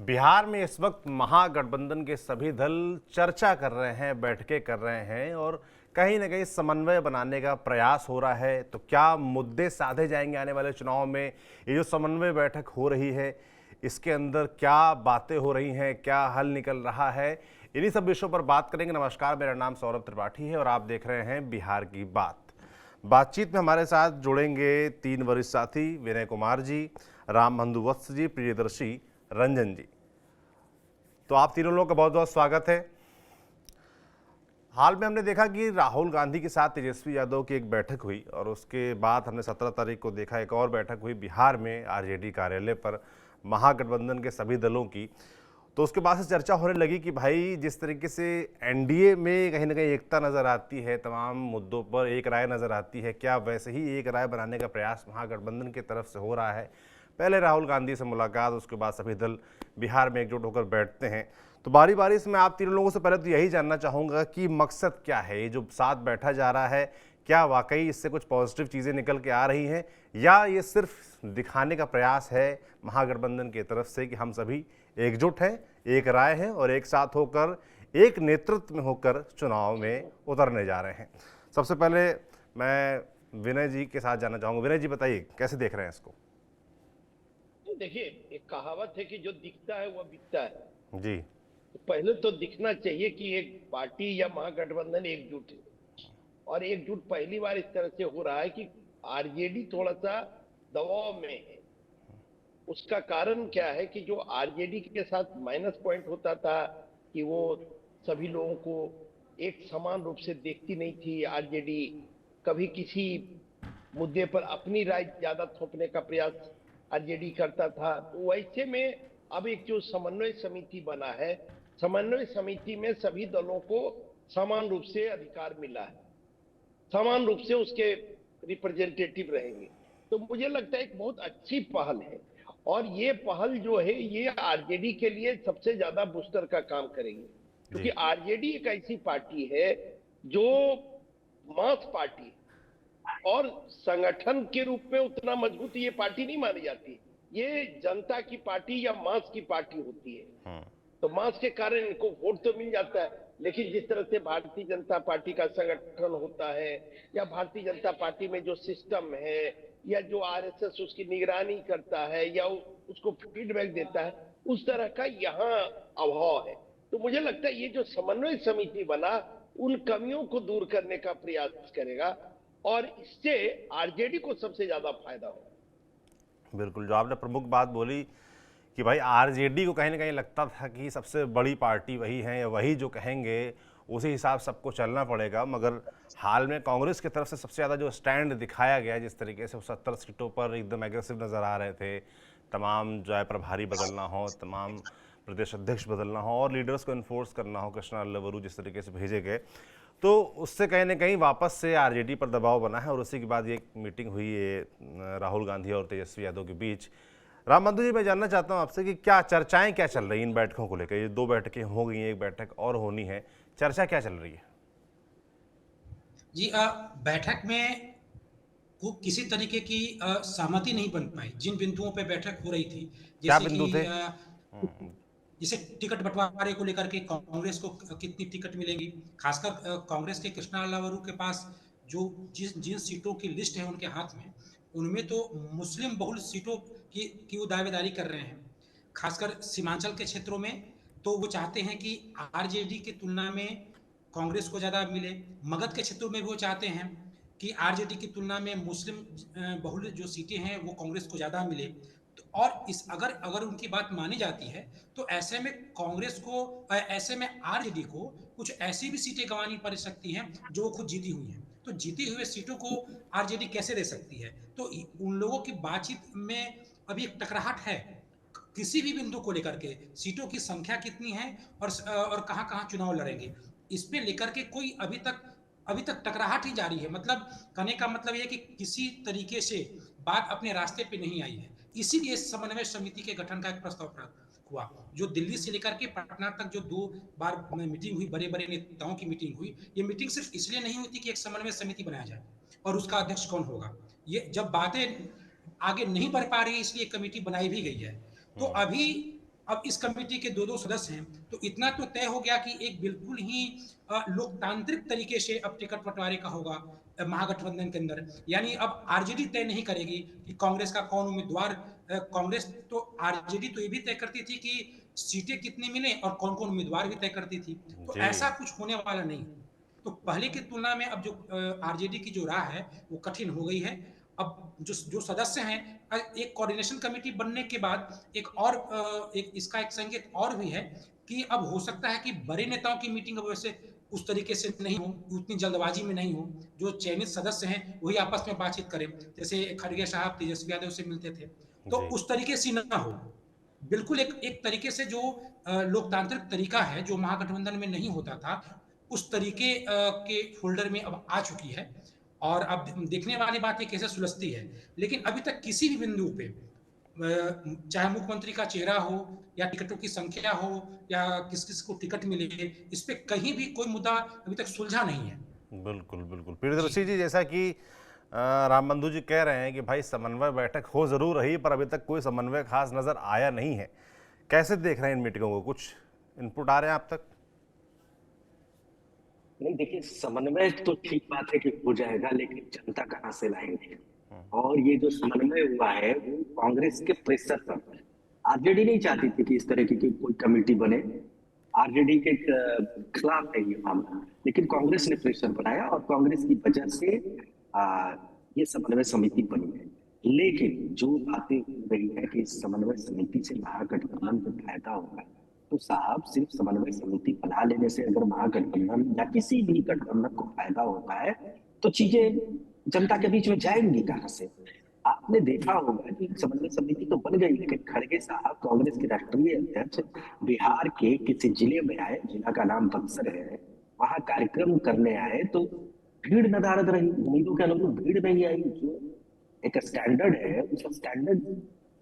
बिहार में इस वक्त महागठबंधन के सभी दल चर्चा कर रहे हैं, बैठकें कर रहे हैं और कहीं ना कहीं समन्वय बनाने का प्रयास हो रहा है। तो क्या मुद्दे साधे जाएंगे आने वाले चुनाव में? ये जो समन्वय बैठक हो रही है, इसके अंदर क्या बातें हो रही हैं, क्या हल निकल रहा है, इन्हीं सब विषयों पर बात करेंगे। नमस्कार, मेरा नाम सौरभ त्रिपाठी है और आप देख रहे हैं बिहार की बात। बातचीत में हमारे साथ जुड़ेंगे तीन वरिष्ठ साथी, विनय कुमार जी, राम बंधु वत्स जी, प्रियदर्शी रंजन जी। तो आप तीनों लोगों का बहुत बहुत स्वागत है। हाल में हमने देखा कि राहुल गांधी के साथ तेजस्वी यादव की एक बैठक हुई और उसके बाद हमने 17 तारीख को देखा एक और बैठक हुई बिहार में आरजेडी कार्यालय पर महागठबंधन के सभी दलों की। तो उसके बाद से चर्चा होने लगी कि भाई जिस तरीके से एनडीए में कहीं ना कहीं एकता नज़र आती है, तमाम मुद्दों पर एक राय नज़र आती है, क्या वैसे ही एक राय बनाने का प्रयास महागठबंधन की तरफ से हो रहा है? पहले राहुल गांधी से मुलाकात, उसके बाद सभी दल बिहार में एकजुट होकर बैठते हैं। तो बारी बारी से मैं आप तीनों लोगों से पहले तो यही जानना चाहूँगा कि मकसद क्या है? ये जो साथ बैठा जा रहा है, क्या वाकई इससे कुछ पॉजिटिव चीज़ें निकल के आ रही हैं, या ये सिर्फ दिखाने का प्रयास है महागठबंधन की तरफ से कि हम सभी एकजुट हैं, एक राय है और एक साथ होकर, एक नेतृत्व में होकर चुनाव में उतरने जा रहे हैं? सबसे पहले मैं विनय जी के साथ जानना चाहूँगा। विनय जी बताइए, कैसे देख रहे हैं इसको? देखिए, एक कहावत है कि जो दिखता है वह बिकता है। जी। तो पहले तो दिखना चाहिए कि एक पार्टी या महागठबंधन एकजुट है, और एकजुट पहली बार इस तरह से हो रहा है कि आरजेडी थोड़ा सा दबाव में है। उसका कारण क्या है कि जो आरजेडी के साथ माइनस पॉइंट होता था कि वो सभी लोगों को एक समान रूप से देखती नहीं थी। आरजेडी कभी किसी मुद्दे पर अपनी राय ज्यादा थोपने का प्रयास आरजेडी करता था। तो वैसे में अब एक जो समन्वय समिति बना है, समन्वय समिति में सभी दलों को समान रूप से अधिकार मिला है, समान रूप से उसके रिप्रेजेंटेटिव रहेंगे। तो मुझे लगता है एक बहुत अच्छी पहल है, और ये पहल जो है ये आरजेडी के लिए सबसे ज्यादा बूस्टर का काम करेंगे, क्योंकि जी। आरजेडी एक ऐसी पार्टी है जो मास पार्टी है, और संगठन के रूप में उतना मजबूत ये पार्टी नहीं मानी जाती। ये जनता की पार्टी या मास की पार्टी होती है। तो मास के कारण इनको वोट तो मिल जाता है, लेकिन जिस तरह से भारतीय जनता पार्टी का संगठन होता है, या भारतीय जनता पार्टी में जो सिस्टम है, या जो आरएसएस उसकी निगरानी करता है या उसको फीडबैक देता है, उस तरह का यहाँ अभाव है। तो मुझे लगता है ये जो समन्वय समिति बना उन कमियों को दूर करने का प्रयास करेगा, और इससे आरजेडी को सबसे ज्यादा फायदा होगा। बिल्कुल, जो आपने प्रमुख बात बोली कि भाई आरजेडी को कहीं ना कहीं लगता था कि सबसे बड़ी पार्टी वही है, या वही जो कहेंगे उसी हिसाब सबको चलना पड़ेगा, मगर हाल में कांग्रेस की तरफ से सबसे ज़्यादा जो स्टैंड दिखाया गया, जिस तरीके से 70 सीटों पर एकदम एग्रेसिव नज़र आ रहे थे, तमाम जो है प्रभारी बदलना हो, तमाम प्रदेश अध्यक्ष बदलना हो और लीडर्स को इन्फोर्स करना हो, कृष्णा लवरू जिस तरीके से भेजे गए, तो उससे कहीं ना कहीं वापस से आरजेडी पर दबाव बना है। और उसी के बाद ये मीटिंग हुई है राहुल गांधी और तेजस्वी यादव के बीच। राम बंधु जी, मैं जानना चाहता हूं आपसे कि क्या चर्चाएं क्या चल रही हैं इन बैठकों को लेकर? ये दो बैठकें हो गई हैं, एक बैठक और होनी है, चर्चा क्या चल रही है? जी बैठक में को किसी तरीके की सहमति नहीं बन पाई जिन बिंदुओं पे बैठक हो रही थी। क्या जैसे कि बिंदु थे? हम्म। जैसे टिकट बंटवारे को लेकर के कांग्रेस को कितनी टिकट मिलेंगी, खासकर कांग्रेस के कृष्णा लावरू के पास जो जिन जिन सीटों की लिस्ट है उनके हाथ में, उनमें तो मुस्लिम बहुल सीटों की वो दावेदारी कर रहे हैं। खासकर सीमांचल के क्षेत्रों में तो वो चाहते हैं कि आरजेडी की तुलना में कांग्रेस को ज़्यादा मिले। मगध के क्षेत्रों में भी वो चाहते हैं कि आरजेडी की तुलना में मुस्लिम बहुल जो सीटें हैं वो कांग्रेस को ज़्यादा मिले। तो और इस अगर अगर उनकी बात मानी जाती है तो ऐसे में कांग्रेस को ऐसे में आरजेडी को कुछ ऐसी भी सीटें गंवानी पड़ सकती हैं जो वो खुद जीती हुई हैं। तो जीती हुई सीटों को आरजेडी कैसे दे सकती है? तो उन लोगों की बातचीत में अभी एक टकराहट है किसी भी बिंदु को लेकर के। सीटों की संख्या कितनी है और कहाँ कहाँ चुनाव लड़ेंगे, इस पे लेकर के कोई अभी तक टकराहट ही जारी है। मतलब कहने का मतलब यह है कि किसी तरीके से बात अपने रास्ते पे नहीं आई है। इसीलिए समन्वय समिति के गठन का एक प्रस्ताव प्राप्त हुआ, जो दिल्ली से लेकर के पटना तक जो 2 बार मीटिंग हुई, बड़े बड़े नेताओं की मीटिंग हुई। ये मीटिंग सिर्फ इसलिए नहीं हुई थी कि एक समन्वय समिति बनाया जाए और उसका अध्यक्ष कौन होगा। ये जब बातें आगे नहीं बढ़ पा रही है इसलिए कमेटी बनाई भी गई है। तो अभी अब इस कमेटी के दो सदस्य हैं, तो इतना तो तय हो गया कि एक बिल्कुल ही लोकतांत्रिक तरीके से अब टिकट बंटवारे का होगा महागठबंधन के अंदर। यानी अब आरजेडी तय नहीं करेगी कि कांग्रेस का कौन उम्मीदवार, कांग्रेस तो, आरजेडी तो ये भी तय करती थी कि सीटें कितनी मिले और कौन कौन उम्मीदवार भी तय करती थी। तो जी। ऐसा कुछ होने वाला नहीं। तो पहले की तुलना में अब जो आरजेडी की जो राह है वो कठिन हो गई है। अब जो जो सदस्य हैं, एक कोऑर्डिनेशन कमेटी बनने के बाद एक और एक इसका एक संकेत और भी है कि अब हो सकता है कि बड़े नेताओं की मीटिंग अब वैसे उस तरीके से नहीं हो, उतनी जल्दबाजी में नहीं हो। जो चयनित सदस्य हैं वही आपस में बातचीत करें, जैसे खड़गे साहब तेजस्वी यादव से मिलते थे, तो जी। उस तरीके से ना हो। बिल्कुल एक एक तरीके से जो लोकतांत्रिक तरीका है जो महागठबंधन में नहीं होता था, उस तरीके के फोल्डर में अब आ चुकी है। और अब देखने वाली बात है कैसे सुलझती है। लेकिन अभी तक किसी भी बिंदु पे चाहे मुख्यमंत्री का चेहरा हो या टिकटों की संख्या हो या किस किस को टिकट मिले, इस पे कहीं भी कोई मुद्दा अभी तक सुलझा नहीं है। बिल्कुल बिल्कुल जी। प्रियदर्शी जी, जैसा कि राम बंधु जी कह रहे हैं कि भाई समन्वय बैठक हो जरूर रही पर अभी तक कोई समन्वय खास नजर आया नहीं है, कैसे देख रहे हैं इन मीटिंगों को? कुछ इनपुट आ रहे हैं आप तक? नहीं, देखिए, समन्वय तो ठीक बात है कि हो जाएगा, लेकिन जनता कहाँ से लाएंगे? और ये जो समन्वय हुआ है वो कांग्रेस के प्रेशर पर है। आरजेडी नहीं चाहती थी कि इस तरह की कोई कमेटी बने। आरजेडी के खिलाफ है ये मामला, लेकिन कांग्रेस ने प्रेशर बनाया और कांग्रेस की वजह से आ, ये समन्वय समिति बनी है। लेकिन जो बातें हो रही है कि इस समन्वय समिति से महागठबंधन को फायदा होगा, तो साहब, सिर्फ समन्वय समिति बना लेने से अगर महागठबंधन या किसी भी गठबंधन को फायदा होता है तो चीजें जनता के बीच में जाएंगी कहां से? आपने देखा होगा कि समन्वय समिति तो बन गई, लेकिन खड़गे साहब कांग्रेस के राष्ट्रीय अध्यक्ष बिहार के किसी जिले में आए, जिला का नाम बक्सर है, वहां कार्यक्रम करने आए तो भीड़ नदारद रही, उम्मीदों के अनुरूप भीड़ नहीं आई। जो एक स्टैंडर्ड है, उस स्टैंडर्ड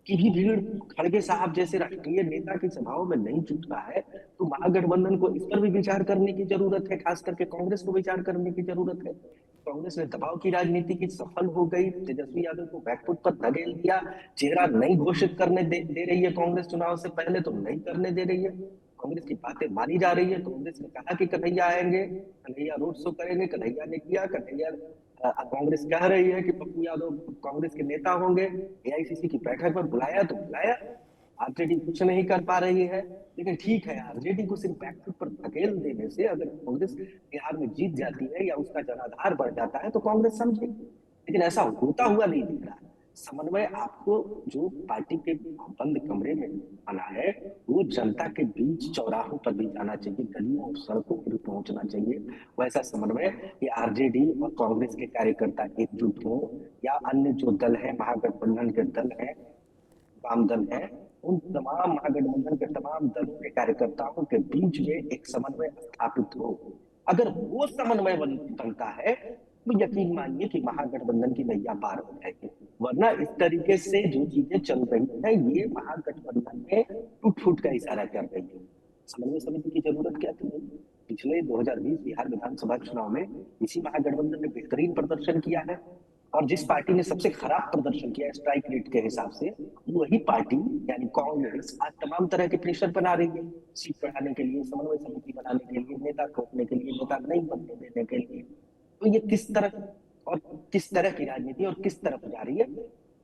की भी भीड़ खड़गे साहब जैसे राष्ट्रीय नेता की सभाओं में नहीं जुट रहा है, तो महागठबंधन को इस पर भी विचार करने की जरूरत है, खास करके कांग्रेस को विचार करने की जरूरत है। कांग्रेस ने दबाव की राजनीति की सफल हो गई, तेजस्वी यादव को बैकफुट पर धकेल दिया, चेहरा नहीं घोषित करने दे रही है कांग्रेस चुनाव से पहले, तो नहीं करने दे रही है। कांग्रेस की बातें मानी जा रही है। कांग्रेस ने कहा कि कन्हैया आएंगे, कन्हैया रोड शो करेंगे, कन्हैया ने किया। कन्हैया कांग्रेस कह रही है कि पप्पू यादव कांग्रेस के नेता होंगे, एआईसीसी की बैठक पर बुलाया तो बुलाया। आरजेडी कुछ नहीं कर पा रही है, लेकिन ठीक है, आरजेडी को सिर्फ बैकफुट पर धकेल देने से अगर कांग्रेस बिहार में जीत जाती है या उसका जनाधार बढ़ जाता है तो कांग्रेस समझेगी, लेकिन ऐसा होता हुआ नहीं दिख रहा है। समन्वय आपको जो पार्टी के बंद कमरे में बना है वो जनता के बीच चौराहों पर भी जाना चाहिए, गलियों और सड़कों पर भी पहुंचना चाहिए। वैसा समन्वय कि आरजेडी और कांग्रेस के कार्यकर्ता एकजुट हो या अन्य जो दल है, महागठबंधन के दल है, वाम दल है, उन तमाम महागठबंधन के तमाम दलों के कार्यकर्ताओं के बीच में एक समन्वय स्थापित हो। अगर वो समन्वय बनता है तो यकीन मानिए कि महागठबंधन की नैया पार हो जाएगी। वरना इस तरीके से जो चीजें चल रही है ये महागठबंधन में टूट फूट का इशारा कर रही है। समन्वय समिति की जरूरत क्या थी? पिछले 2020 बिहार विधानसभा चुनाव में इसी महागठबंधन ने बेहतरीन प्रदर्शन किया है, और जिस पार्टी ने सबसे खराब प्रदर्शन किया स्ट्राइक रेट के हिसाब से, वही पार्टी यानी कांग्रेस आज तमाम तरह के प्रेशर बना रही है, सीट बढ़ाने के लिए, समन्वय समिति बनाने के लिए, नेता खोजने के लिए, नेता नहीं बनने देने के लिए। तो ये किस तरह और किस तरह की राजनीति और किस तरफ जा रही है,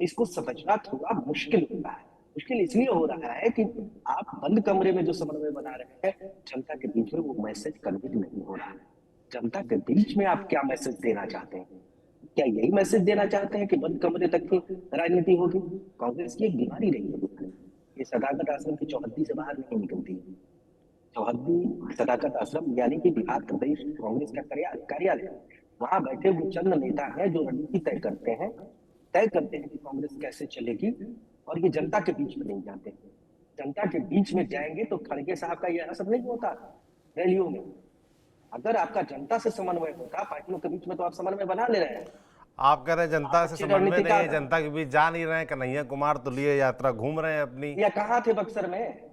इसको समझना थोड़ा मुश्किल हो रहा है। मुश्किल इसलिए हो रहा है कि आप बंद कमरे में जो समन्वय बना रहे हैं, जनता के बीच में वो मैसेज कन्वे नहीं हो रहा है। जनता के बीच में आप क्या मैसेज देना चाहते हैं? क्या यही मैसेज देना चाहते हैं कि बंद कमरे तक की राजनीति होगी? कांग्रेस की एक बीमारी रही है, ये सदाकत आश्रम की चौहद्दी से बाहर नहीं निकलती। चौहद्दी सदाकत आश्रम यानी कि बिहार प्रदेश कांग्रेस का कार्यालय, वहां बैठे हुए चंद नेता हैं जो रणनीति तय करते हैं कि कांग्रेस कैसे चलेगी, और ये जनता के बीच में नहीं जाते। जनता के बीच में जाएंगे तो खड़गे साहब का ये असर नहीं होता रैलियों में। अगर आपका जनता से समन्वय होता, पार्टियों के बीच में, तो आप समन्वय बना ले रहे हैं। आप कह रहे हैं जनता से समन्वय नहीं है, रणनीतिकार जनता के बीच जा नहीं रहे हैं, कन्हैया कुमार तो लिए यात्रा घूम रहे हैं अपनी। या कहाँ थे बक्सर में?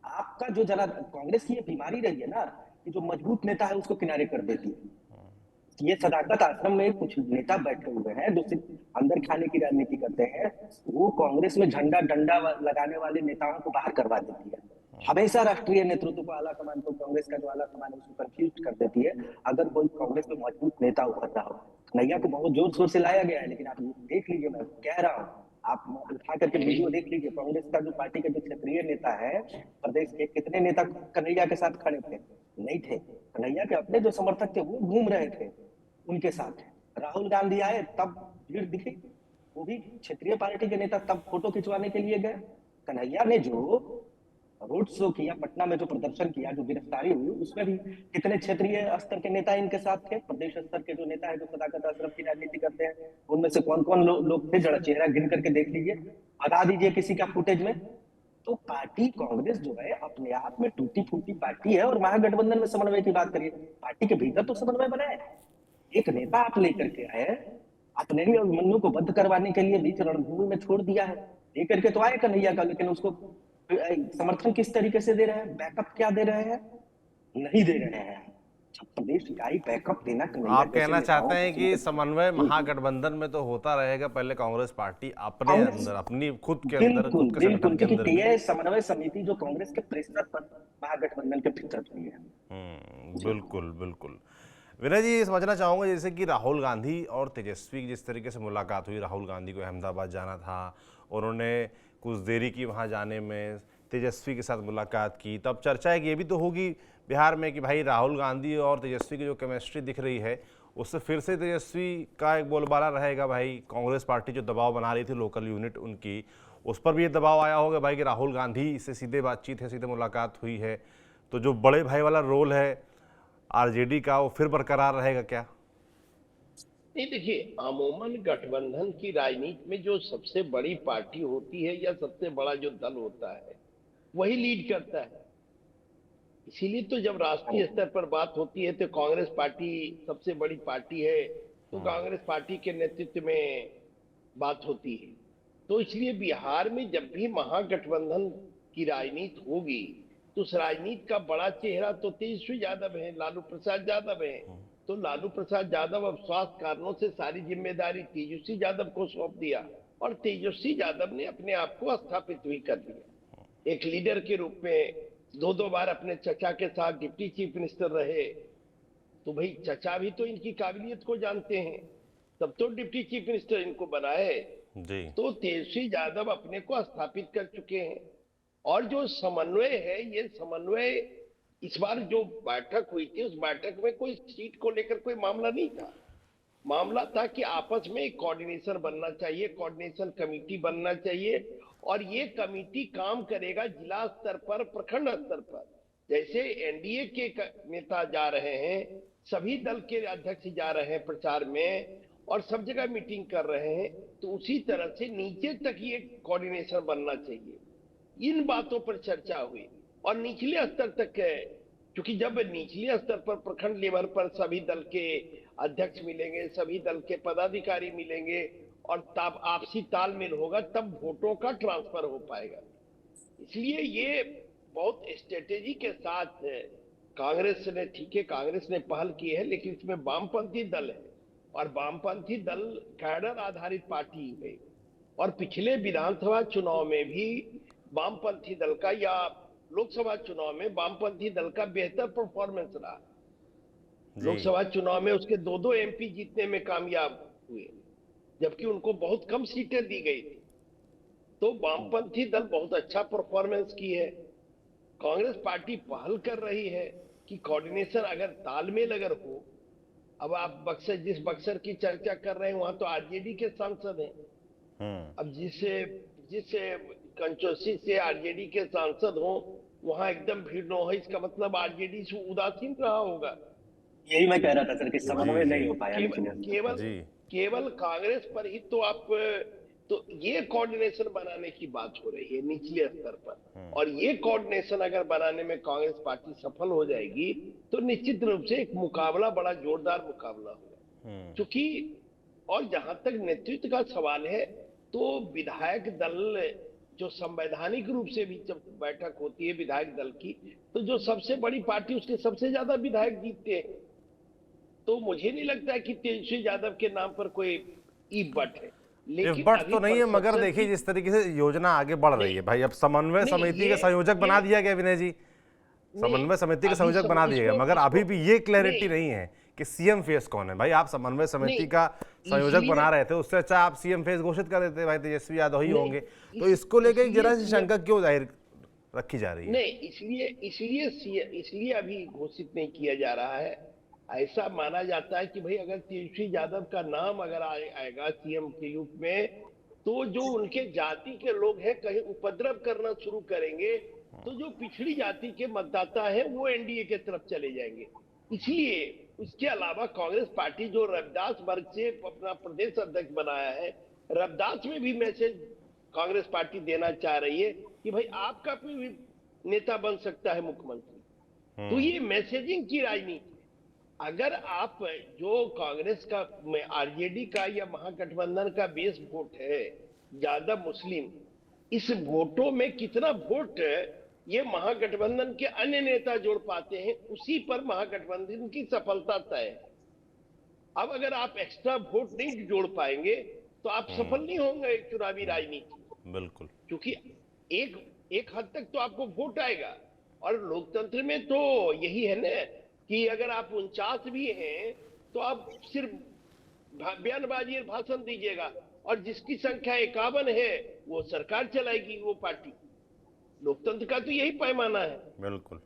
आपका जो कांग्रेस की ये बीमारी रही है ना कि जो मजबूत नेता है उसको किनारे कर देती है। ये सदाकत आश्रम में कुछ नेता बैठे हुए हैं जो सिर्फ अंदर खाने की राजनीति करते हैं। वो कांग्रेस में झंडा डंडा लगाने वाले नेताओं को बाहर करवा देती है। हमेशा राष्ट्रीय नेतृत्व को, आला कमान को, कांग्रेस का जो आला कमान है उसको कंफ्यूज कर देती है अगर कोई कांग्रेस में मजबूत नेता उभर रहा हो। कन्हैया को बहुत जोर शोर से लाया गया है, लेकिन आप देख लीजिए, मैं कह रहा हूँ, आप उठा करके वीडियो देख लीजिए, कांग्रेस का जो पार्टी का जो क्षेत्रीय नेता है प्रदेश के, कितने नेता कन्हैया के साथ खड़े थे? नहीं थे। कन्हैया के अपने जो समर्थक थे वो घूम रहे थे उनके साथ। राहुल गांधी आए तब भीड़ दिखी, वो भी क्षेत्रीय पार्टी के नेता तब फोटो खिंचवाने के लिए गए। कन्हैया ने जो रोड शो किया, पटना में जो प्रदर्शन किया, जो गिरफ्तारी हुई, उसमें भी कितने क्षेत्रीय स्तर के नेता इनके साथ थे। प्रदेश स्तर के जो नेता है जो सदाकत आश्रम की राजनीति करते हैं, उनमें से कौन कौन लोग थे, जरा चेहरा गिन करके देख लीजिए, बता दीजिए किसी का फुटेज में। तो पार्टी कांग्रेस जो है अपने आप में टूटी फूटी पार्टी है। और महागठबंधन में समन्वय की बात करिए, पार्टी के भीतर तो समन्वय बना है। एक नेता आप लेकर के आए, अपने ही अभिमन्यु को बंद करवाने के लिए बीच रणभूमि में छोड़ दिया है। लेकर के तो आए कन्हैया का, लेकिन उसको समर्थन किस तरीके से दे रहे हैं, बैकअप क्या दे रहे हैं? नहीं दे रहे हैं। जब प्रदेश इकाई बैकअप देना कन्हैया आप जैसे कहना नेताओं चाहते हैं को कि समन्वय महागठबंधन में तो होता रहेगा, पहले कांग्रेस पार्टी अपने कांग्रेस, अंदर, अपनी खुद के अंदर, बिल्कुल खुद के बिल्कुल, संगठन के क्योंकि अंदर भी। ये समन्वय समिति जो कांग्रेस के प्रेशर पर महागठबंधन के भीतर हुई है। बिल्कुल बिल्कुल। विनय जी, ये समझना चाहूँगा जैसे कि राहुल गांधी और तेजस्वी की जिस तरीके से मुलाकात हुई, राहुल गांधी को अहमदाबाद जाना था, उन्होंने कुछ देरी की वहाँ जाने में, तेजस्वी के साथ मुलाकात की, तब चर्चा है कि ये भी तो होगी बिहार में कि भाई राहुल गांधी और तेजस्वी की जो केमिस्ट्री दिख रही है उससे फिर से तेजस्वी का एक बोलबाला रहेगा। भाई कांग्रेस पार्टी जो दबाव बना रही थी लोकल यूनिट उनकी, उस पर भी ये दबाव आया होगा भाई कि राहुल गांधी से सीधे बातचीत है, सीधे मुलाकात हुई है, तो जो बड़े भाई वाला रोल है आरजेडी का वो फिर बरकरार रहेगा क्या? नहीं, देखिए, अमूमन गठबंधन की राजनीति में जो सबसे बड़ी पार्टी होती है या सबसे बड़ा जो दल होता है वही लीड करता है। इसीलिए तो जब राष्ट्रीय स्तर पर बात होती है तो कांग्रेस पार्टी सबसे बड़ी पार्टी है, तो कांग्रेस पार्टी के नेतृत्व में बात होती है। तो इसलिए बिहार में जब भी महागठबंधन की राजनीति होगी तो उस राजनीति का बड़ा चेहरा तो तेजस्वी यादव है, लालू प्रसाद यादव है। तो लालू प्रसाद यादव अब स्वास्थ्य कारणों से सारी जिम्मेदारी तेजस्वी यादव को सौंप दिया और तेजस्वी यादव ने अपने आप को स्थापित भी कर दिया एक लीडर के रूप में। दो बार अपने चचा के साथ डिप्टी चीफ मिनिस्टर रहे, तो भाई चचा भी तो इनकी काबिलियत को जानते हैं, तब तो डिप्टी चीफ मिनिस्टर इनको बनाए। जी। तो तेजस्वी यादव अपने को स्थापित कर चुके हैं। और जो समन्वय है, ये समन्वय इस बार जो बैठक हुई थी उस बैठक में कोई सीट को लेकर कोई मामला नहीं था। मामला था कि आपस में एक कोऑर्डिनेशन बनना चाहिए, कोऑर्डिनेशन कमेटी बनना चाहिए, और ये कमेटी काम करेगा जिला स्तर पर, प्रखंड स्तर पर। जैसे एनडीए के नेता जा रहे हैं, सभी दल के अध्यक्ष जा रहे हैं प्रचार में और सब जगह मीटिंग कर रहे हैं, तो उसी तरह से नीचे तक ये कोऑर्डिनेशन बनना चाहिए। इन बातों पर चर्चा हुई और निचले स्तर तक है, क्योंकि जब निचले स्तर पर प्रखंड लेवल पर सभी दल के अध्यक्ष मिलेंगे, सभी दल के पदाधिकारी मिलेंगे और तब आपसी तालमेल होगा, तब वोटों का ट्रांसफर हो पाएगा। इसलिए ये बहुत स्ट्रेटेजी के साथ है। कांग्रेस ने, ठीक है, कांग्रेस ने पहल की है, लेकिन इसमें वामपंथी दल है और वामपंथी दल कैडर आधारित पार्टी है। और पिछले विधानसभा चुनाव में भी वामपंथी दल का या लोकसभा चुनाव में वामपंथी दल का बेहतर परफॉर्मेंस रहा। लोकसभा चुनाव में उसके दो एमपी जीतने में कामयाब हुए, जबकि उनको बहुत कम सीटें दी गई थी। तो वामपंथी दल बहुत अच्छा परफॉर्मेंस की है। कांग्रेस पार्टी पहल कर रही है कि कोऑर्डिनेशन अगर तालमेल अगर हो। अब आप बक्सर, जिस बक्सर की चर्चा कर रहे हैं वहां तो आरजेडी के सांसद हैं। अब जिस कंस्टिट्यूंसी से आरजेडी के सांसद हो वहां एकदम भीड़ न हो, इसका मतलब आरजेडी से उदासीन रहा होगा। यही मैं कह रहा था सर कि समन्वय नहीं हो पाया। केवल कांग्रेस पर ही तो आप, तो ये कोऑर्डिनेशन बनाने की बात हो रही है निचले स्तर पर। और ये कोऑर्डिनेशन अगर बनाने में कांग्रेस पार्टी सफल हो जाएगी तो निश्चित रूप से एक मुकाबला, बड़ा जोरदार मुकाबला होगा। क्योंकि और जहां तक नेतृत्व का सवाल है तो विधायक दल जो संवैधानिक रूप से भी जब बैठक होती है विधायक दल की, तो जो सबसे बड़ी पार्टी उसके सबसे ज्यादा विधायक जीतते हैं। तो मुझे नहीं लगता है कि तेजस्वी यादव के नाम पर कोई ईब बट है। इस लेकिन बट अभी तो नहीं है, मगर परसेप्शन देखिए की जिस तरीके से योजना आगे बढ़ रही है नहीं भाई, अब समन्वय नहीं समिति के संयोजक बना ये दिया गया विनय जी, नहीं समन्वय समिति के अभी संयोजक बना दिया गया, इसको मगर अभी इसको भी ये क्लैरिटी नहीं नहीं है कि सीएम फेस कौन है। भाई आप समन्वय समिति नहीं का संयोजक इसलिए बना रहे थे, उससे अच्छा आप सीएम फेस घोषित कर देते, भाई तेजस्वी यादव ही नहीं होंगे। तो इसको लेकर इसलिए जरा सी सीएम शंका क्यों जाहिर रखी जा रही है? नहीं इसलिए अभी घोषित नहीं किया जा रहा है। ऐसा माना जाता है कि भाई अगर तेजस्वी यादव का नाम अगर आएगा सीएम के रूप में, तो जो उनके जाति के लोग हैं कहीं उपद्रव करना शुरू करेंगे, तो जो पिछड़ी जाति के मतदाता हैं वो एनडीए के तरफ चले जाएंगे। इसलिए उसके अलावा कांग्रेस पार्टी जो रविदास वर्ग से अपना प्रदेश अध्यक्ष बनाया है, रविदास में भी मैसेज कांग्रेस पार्टी देना चाह रही है कि भाई आपका भी नेता बन सकता है मुख्यमंत्री। तो ये मैसेजिंग की राजनीति। अगर आप जो कांग्रेस का आरजेडी का या महागठबंधन का बेस वोट है ज्यादा मुस्लिम, इस वोटों में कितना वोट ये महागठबंधन के अन्य नेता जोड़ पाते हैं, उसी पर महागठबंधन की सफलता तय है। अब अगर आप एक्स्ट्रा वोट नहीं जोड़ पाएंगे तो आप सफल नहीं होंगे एक चुनावी राजनीति। बिल्कुल, क्योंकि एक हद तक तो आपको वोट आएगा, और लोकतंत्र में तो यही है ना कि अगर आप 49 भी हैं तो आप सिर्फ बयानबाजी और भाषण दीजिएगा, और जिसकी संख्या 51 है वो सरकार चलाएगी वो पार्टी। लोकतंत्र का तो यही पैमाना है। बिल्कुल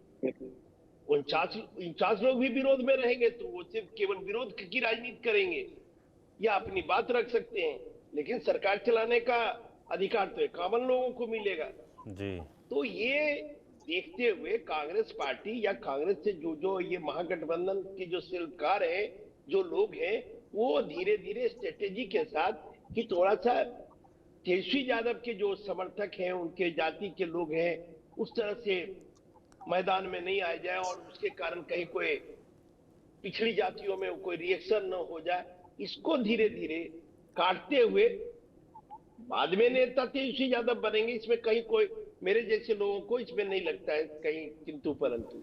49 लोग भी विरोध में रहेंगे तो वो सिर्फ केवल विरोध की राजनीति करेंगे या अपनी बात रख सकते हैं, लेकिन सरकार चलाने का अधिकार तो 51 लोगों को मिलेगा जी। तो ये देखते हुए कांग्रेस पार्टी या कांग्रेस से जो ये महागठबंधन के जो शिल्पकार हैं, जो लोग हैं, वो धीरे धीरे स्ट्रेटेजी के साथ कि थोड़ा सा तेजस्वी यादव के जो समर्थक हैं, उनके जाति के लोग हैं, उस तरह से मैदान में नहीं आ जाए और उसके कारण कहीं कोई पिछड़ी जातियों में कोई रिएक्शन न हो जाए, इसको धीरे धीरे काटते हुए बाद में नेता तेजस्वी यादव बनेंगे। इसमें कहीं कोई मेरे जैसे लोगों को इसमें नहीं लगता है कहीं किंतु परंतु,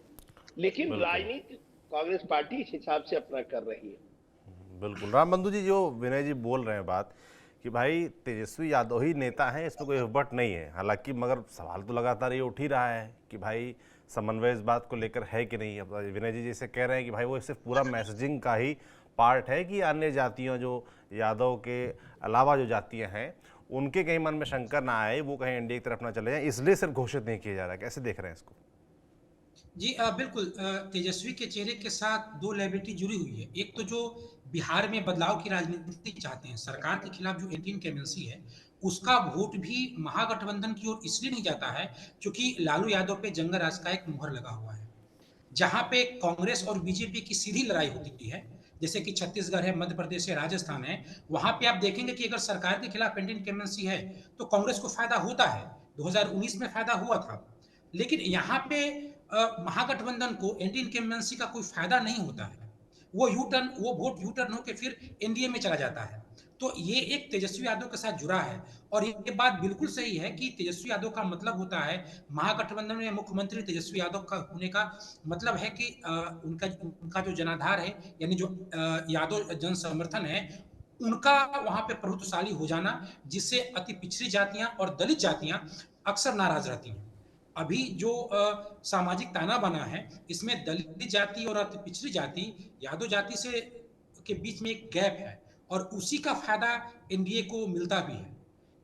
लेकिन राजनीति कांग्रेस पार्टी इस हिसाब से अपना कर रही है। बिल्कुल राम बंधु जी, जो विनय जी बोल रहे हैं बात कि भाई तेजस्वी यादव ही नेता हैं, इसमें कोई बट नहीं है, हालांकि मगर सवाल तो लगातार ये उठ ही रहा है कि भाई समन्वय इस बात को लेकर है कि नहीं। अब विनय जी जैसे कह रहे हैं कि भाई वो सिर्फ पूरा मैसेजिंग का ही पार्ट है कि अन्य जातियों जो यादव के अलावा जो जातियां हैं उनके कहीं मन में शंका ना आए, वो कहीं एनडीए की तरफ ना चले जाए, इसलिए सिर्फ घोषित नहीं किया जा रहा है। कैसे देख रहे हैं इसको? जी बिल्कुल, तेजस्वी के चेहरे के साथ दो लायबिलिटी जुड़ी हुई है। एक तो जो बिहार में बदलाव की राजनीति चाहते हैं, सरकार के खिलाफ जो एंटी इनकम्बेंसी है, उसका वोट भी महागठबंधन की ओर इसलिए नहीं जाता है क्योंकि लालू यादव पे जंगल राज का एक मुहर लगा हुआ है। जहां पे कांग्रेस और बीजेपी की सीधी लड़ाई होती है, जैसे कि छत्तीसगढ़ है, मध्य प्रदेश है, राजस्थान है, वहां पे आप देखेंगे कि अगर सरकार के खिलाफ एंटी इनकम्बेंसी है तो कांग्रेस को फायदा होता है। 2019 में फायदा हुआ था, लेकिन यहाँ पे महागठबंधन को एंटी इनकम्बेंसी का कोई फायदा नहीं होता है। वो वोट यू टर्न होकर फिर एनडीए में चला जाता है। तो ये एक तेजस्वी यादव के साथ जुड़ा है, और ये बात बिल्कुल सही है कि तेजस्वी यादव का मतलब होता है महागठबंधन में मुख्यमंत्री तेजस्वी यादव का होने का मतलब है कि उनका जो जनाधार है, यानी जो यादव जन समर्थन है, उनका वहां पे प्रभुत्वशाली हो जाना, जिससे अति पिछड़ी जातियां और दलित जातियां अक्सर नाराज रहती हैं। अभी जो सामाजिक ताना बना है, इसमें दलित जाति और अति पिछड़ी जाति, यादव जाति से के बीच में एक गैप है, और उसी का फायदा एनडीए को मिलता भी है।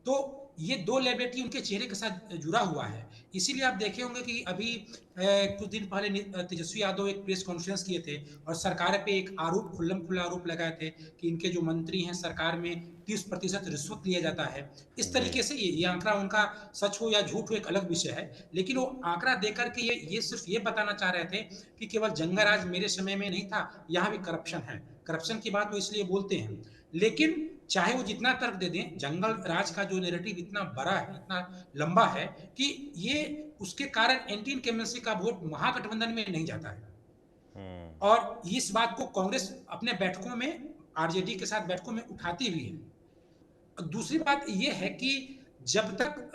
तो ये दो लायबिलिटी उनके चेहरे के साथ जुड़ा हुआ है। इसीलिए आप देखे होंगे कि अभी कुछ दिन पहले तेजस्वी यादव एक प्रेस कॉन्फ्रेंस किए थे और सरकार पे एक आरोप, खुल्लम खुल्ला आरोप लगाए थे कि इनके जो मंत्री हैं सरकार में 30% रिश्वत लिया जाता है। इस तरीके से ये आंकड़ा उनका सच हो या झूठ हो एक अलग विषय है, लेकिन वो आंकड़ा देकर के ये सिर्फ ये बताना चाह रहे थे कि केवल जंगराज मेरे समय में नहीं था, यहाँ भी करप्शन है। करप्शन की बात वो इसलिए बोलते हैं, लेकिन चाहे वो जितना तर्क दे दें, जंगल राज का जो नैरेटिव इतना बड़ा है, इतना लंबा है कि ये उसके कारण एंटी इनकम्बेंसी का वोट महागठबंधन में नहीं जाता है। और इस बात को कांग्रेस अपने बैठकों में, आरजेडी के साथ बैठकों में उठाती हुई है। दूसरी बात यह है कि जब तक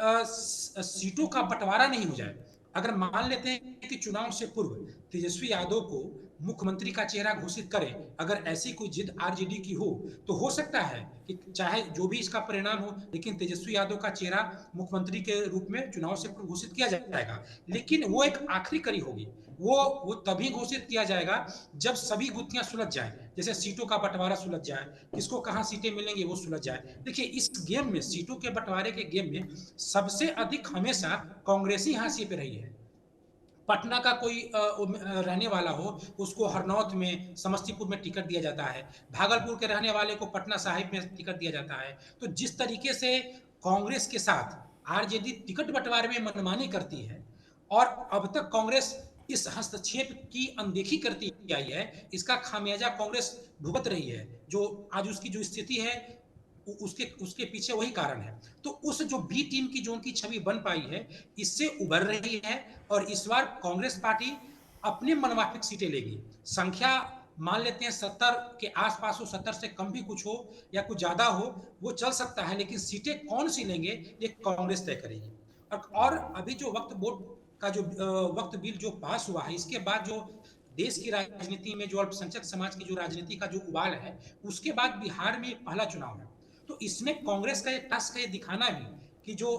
सीटों का बंटवारा नहीं हो जाए, अगर मान लेते हैं कि चुनाव से पूर्व तेजस्वी यादव को मुख्यमंत्री का चेहरा घोषित करे, अगर ऐसी कोई जिद आरजेडी की हो, तो हो सकता है कि चाहे जो भी इसका परिणाम हो, लेकिन तेजस्वी यादव का चेहरा मुख्यमंत्री के रूप में चुनाव से पूर्व घोषित किया जाएगा। लेकिन वो एक आखिरी कड़ी होगी, वो तभी घोषित किया जाएगा जब सभी गुत्थियां सुलझ जाए, जैसे सीटों का बंटवारा सुलझ जाए, किसको कहां सीटें मिलेंगी वो सुलझ जाए। देखिए, इस गेम में, सीटों के बंटवारे के गेम में सबसे अधिक हमेशा कांग्रेस ही हाशिए पे रही है। पटना का कोई रहने वाला हो, उसको हरनौत में, समस्तीपुर में टिकट दिया जाता है। भागलपुर के रहने वाले को पटना साहिब में टिकट दिया जाता है। तो जिस तरीके से कांग्रेस के साथ आरजेडी टिकट बंटवारे में मनमानी करती है, और अब तक कांग्रेस इस हस्तक्षेप की अनदेखी करती आई है, इसका खामियाजा कांग्रेस भुगत रही है। जो आज उसकी जो स्थिति है, उसके उसके पीछे वही कारण है। तो उस जो बी टीम की जो उनकी छवि बन पाई है, इससे उभर रही है, और इस बार कांग्रेस पार्टी अपने मनमाफिक सीटें लेगी। संख्या मान लेते हैं 70 के आसपास हो, 70 से कम भी कुछ हो या कुछ ज्यादा हो, वो चल सकता है, लेकिन सीटें कौन सी लेंगे ये कांग्रेस तय करेगी। और अभी जो वक्त बोर्ड का जो वक्त बिल जो पास हुआ है, इसके बाद जो देश की राजनीति में जो अल्पसंख्यक समाज की जो राजनीति का जो उबाल है, उसके बाद बिहार में पहला चुनाव है। तो इसमें कांग्रेस का एक टास्क है दिखाना भी कि जो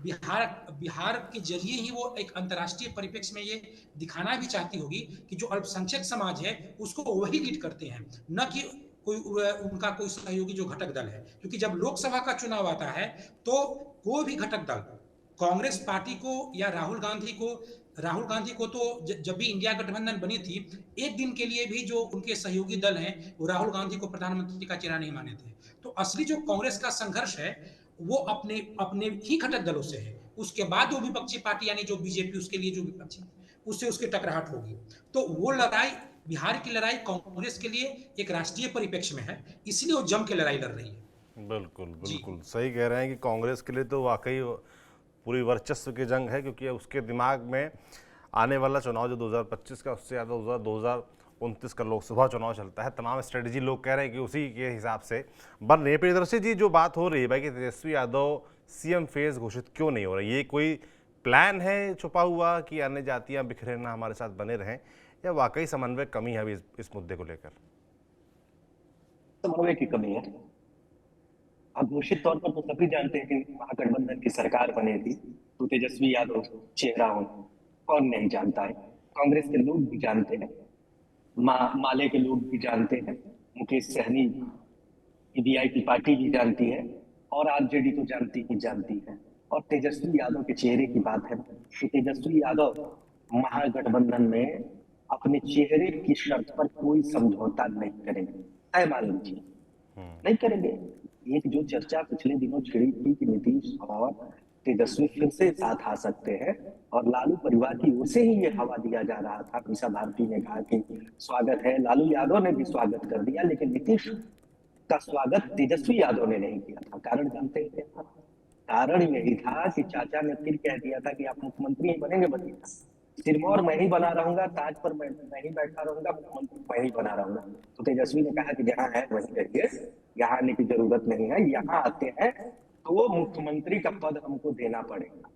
बिहार बिहार के जरिए ही वो एक अंतर्राष्ट्रीय परिप्रेक्ष्य में ये दिखाना भी चाहती होगी कि जो अल्पसंख्यक समाज है उसको वही लीड करते हैं, न कि कोई उनका कोई सहयोगी जो घटक दल है। क्योंकि जब लोकसभा का चुनाव आता है, तो कोई भी घटक दल कांग्रेस पार्टी को या राहुल गांधी को तो जब भी इंडिया गठबंधन बनी थी, एक दिन के लिए भी जो उनके सहयोगी दल हैं वो राहुल गांधी को प्रधानमंत्री का चेहरा नहीं माने थे। तो असली जो कांग्रेस का संघर्ष है, वो अपने अपने ही घटक दलों से है। उसके बाद वो विपक्षी पार्टी यानी जो बीजेपी, उसके लिए जो विपक्षी, उससे उसकी टकराहट होगी। तो वो लड़ाई, बिहार की लड़ाई कांग्रेस के लिए एक राष्ट्रीय परिप्रेक्ष्य में है, इसलिए वो जम के लड़ाई लड़ रही है। बिल्कुल जी बिल्कुल सही कह रहे हैं कि कांग्रेस के लिए तो वाकई पूरी वर्चस्व की जंग है, क्योंकि उसके दिमाग में आने वाला चुनाव जो 2025 का, उससे ज़्यादा 2029 का लोकसभा चुनाव चलता है। तमाम स्ट्रेटजी लोग कह रहे हैं कि उसी के हिसाब से बन रही है। प्रियदर्शी जी, जो बात हो रही है भाई कि तेजस्वी यादव सीएम फेज घोषित क्यों नहीं हो रहा, ये कोई प्लान है छुपा हुआ कि अन्य जातियां बिखरे ना हमारे साथ बने रहें, या वाकई समन्वय कमी है अभी इस मुद्दे को लेकर? समन्वय की कमी है। अब निश्चित तौर पर तो सभी जानते हैं कि महागठबंधन की सरकार बनी थी तो तेजस्वी यादव चेहरा हो, कौन नहीं जानता है। कांग्रेस के लोग भी जानते हैं, माले के लोग भी जानते हैं, मुकेश सहनी ईवीआई की पार्टी भी जानती है, और आरजेडी तो जानती ही जानती है। और तेजस्वी यादव के चेहरे की बात है कि तेजस्वी यादव महागठबंधन में अपने चेहरे की शर्त पर कोई समझौता नहीं करेंगे। तय मान लीजिए नहीं करेंगे। एक जो चर्चा पिछले दिनों छिड़ी थी कि नीतीश और तेजस्वी फिर से साथ आ सकते हैं, और लालू परिवार की ओर से ही ये हवा दिया जा रहा था। मीसा भारती ने कहा कि स्वागत है, लालू यादव ने भी स्वागत कर दिया, लेकिन नीतीश का स्वागत तेजस्वी यादव ने नहीं किया था। कारण जानते हैं क्या? कारण यही था कि चाचा ने फिर कह दिया था कि आप मुख्यमंत्री ही बनेंगे, बनेगा, सिरमौर मैं ही बना रहूंगा, ताज पर मैं ही बैठा रहूंगा, मुख्यमंत्री मैं ही बना रहूंगा। तो तेजस्वी ने कहा कि जहां है वहीं रहिए, यहाँ आने की जरूरत नहीं है। यहाँ आते हैं तो वो मुख्यमंत्री का पद हमको देना पड़ेगा।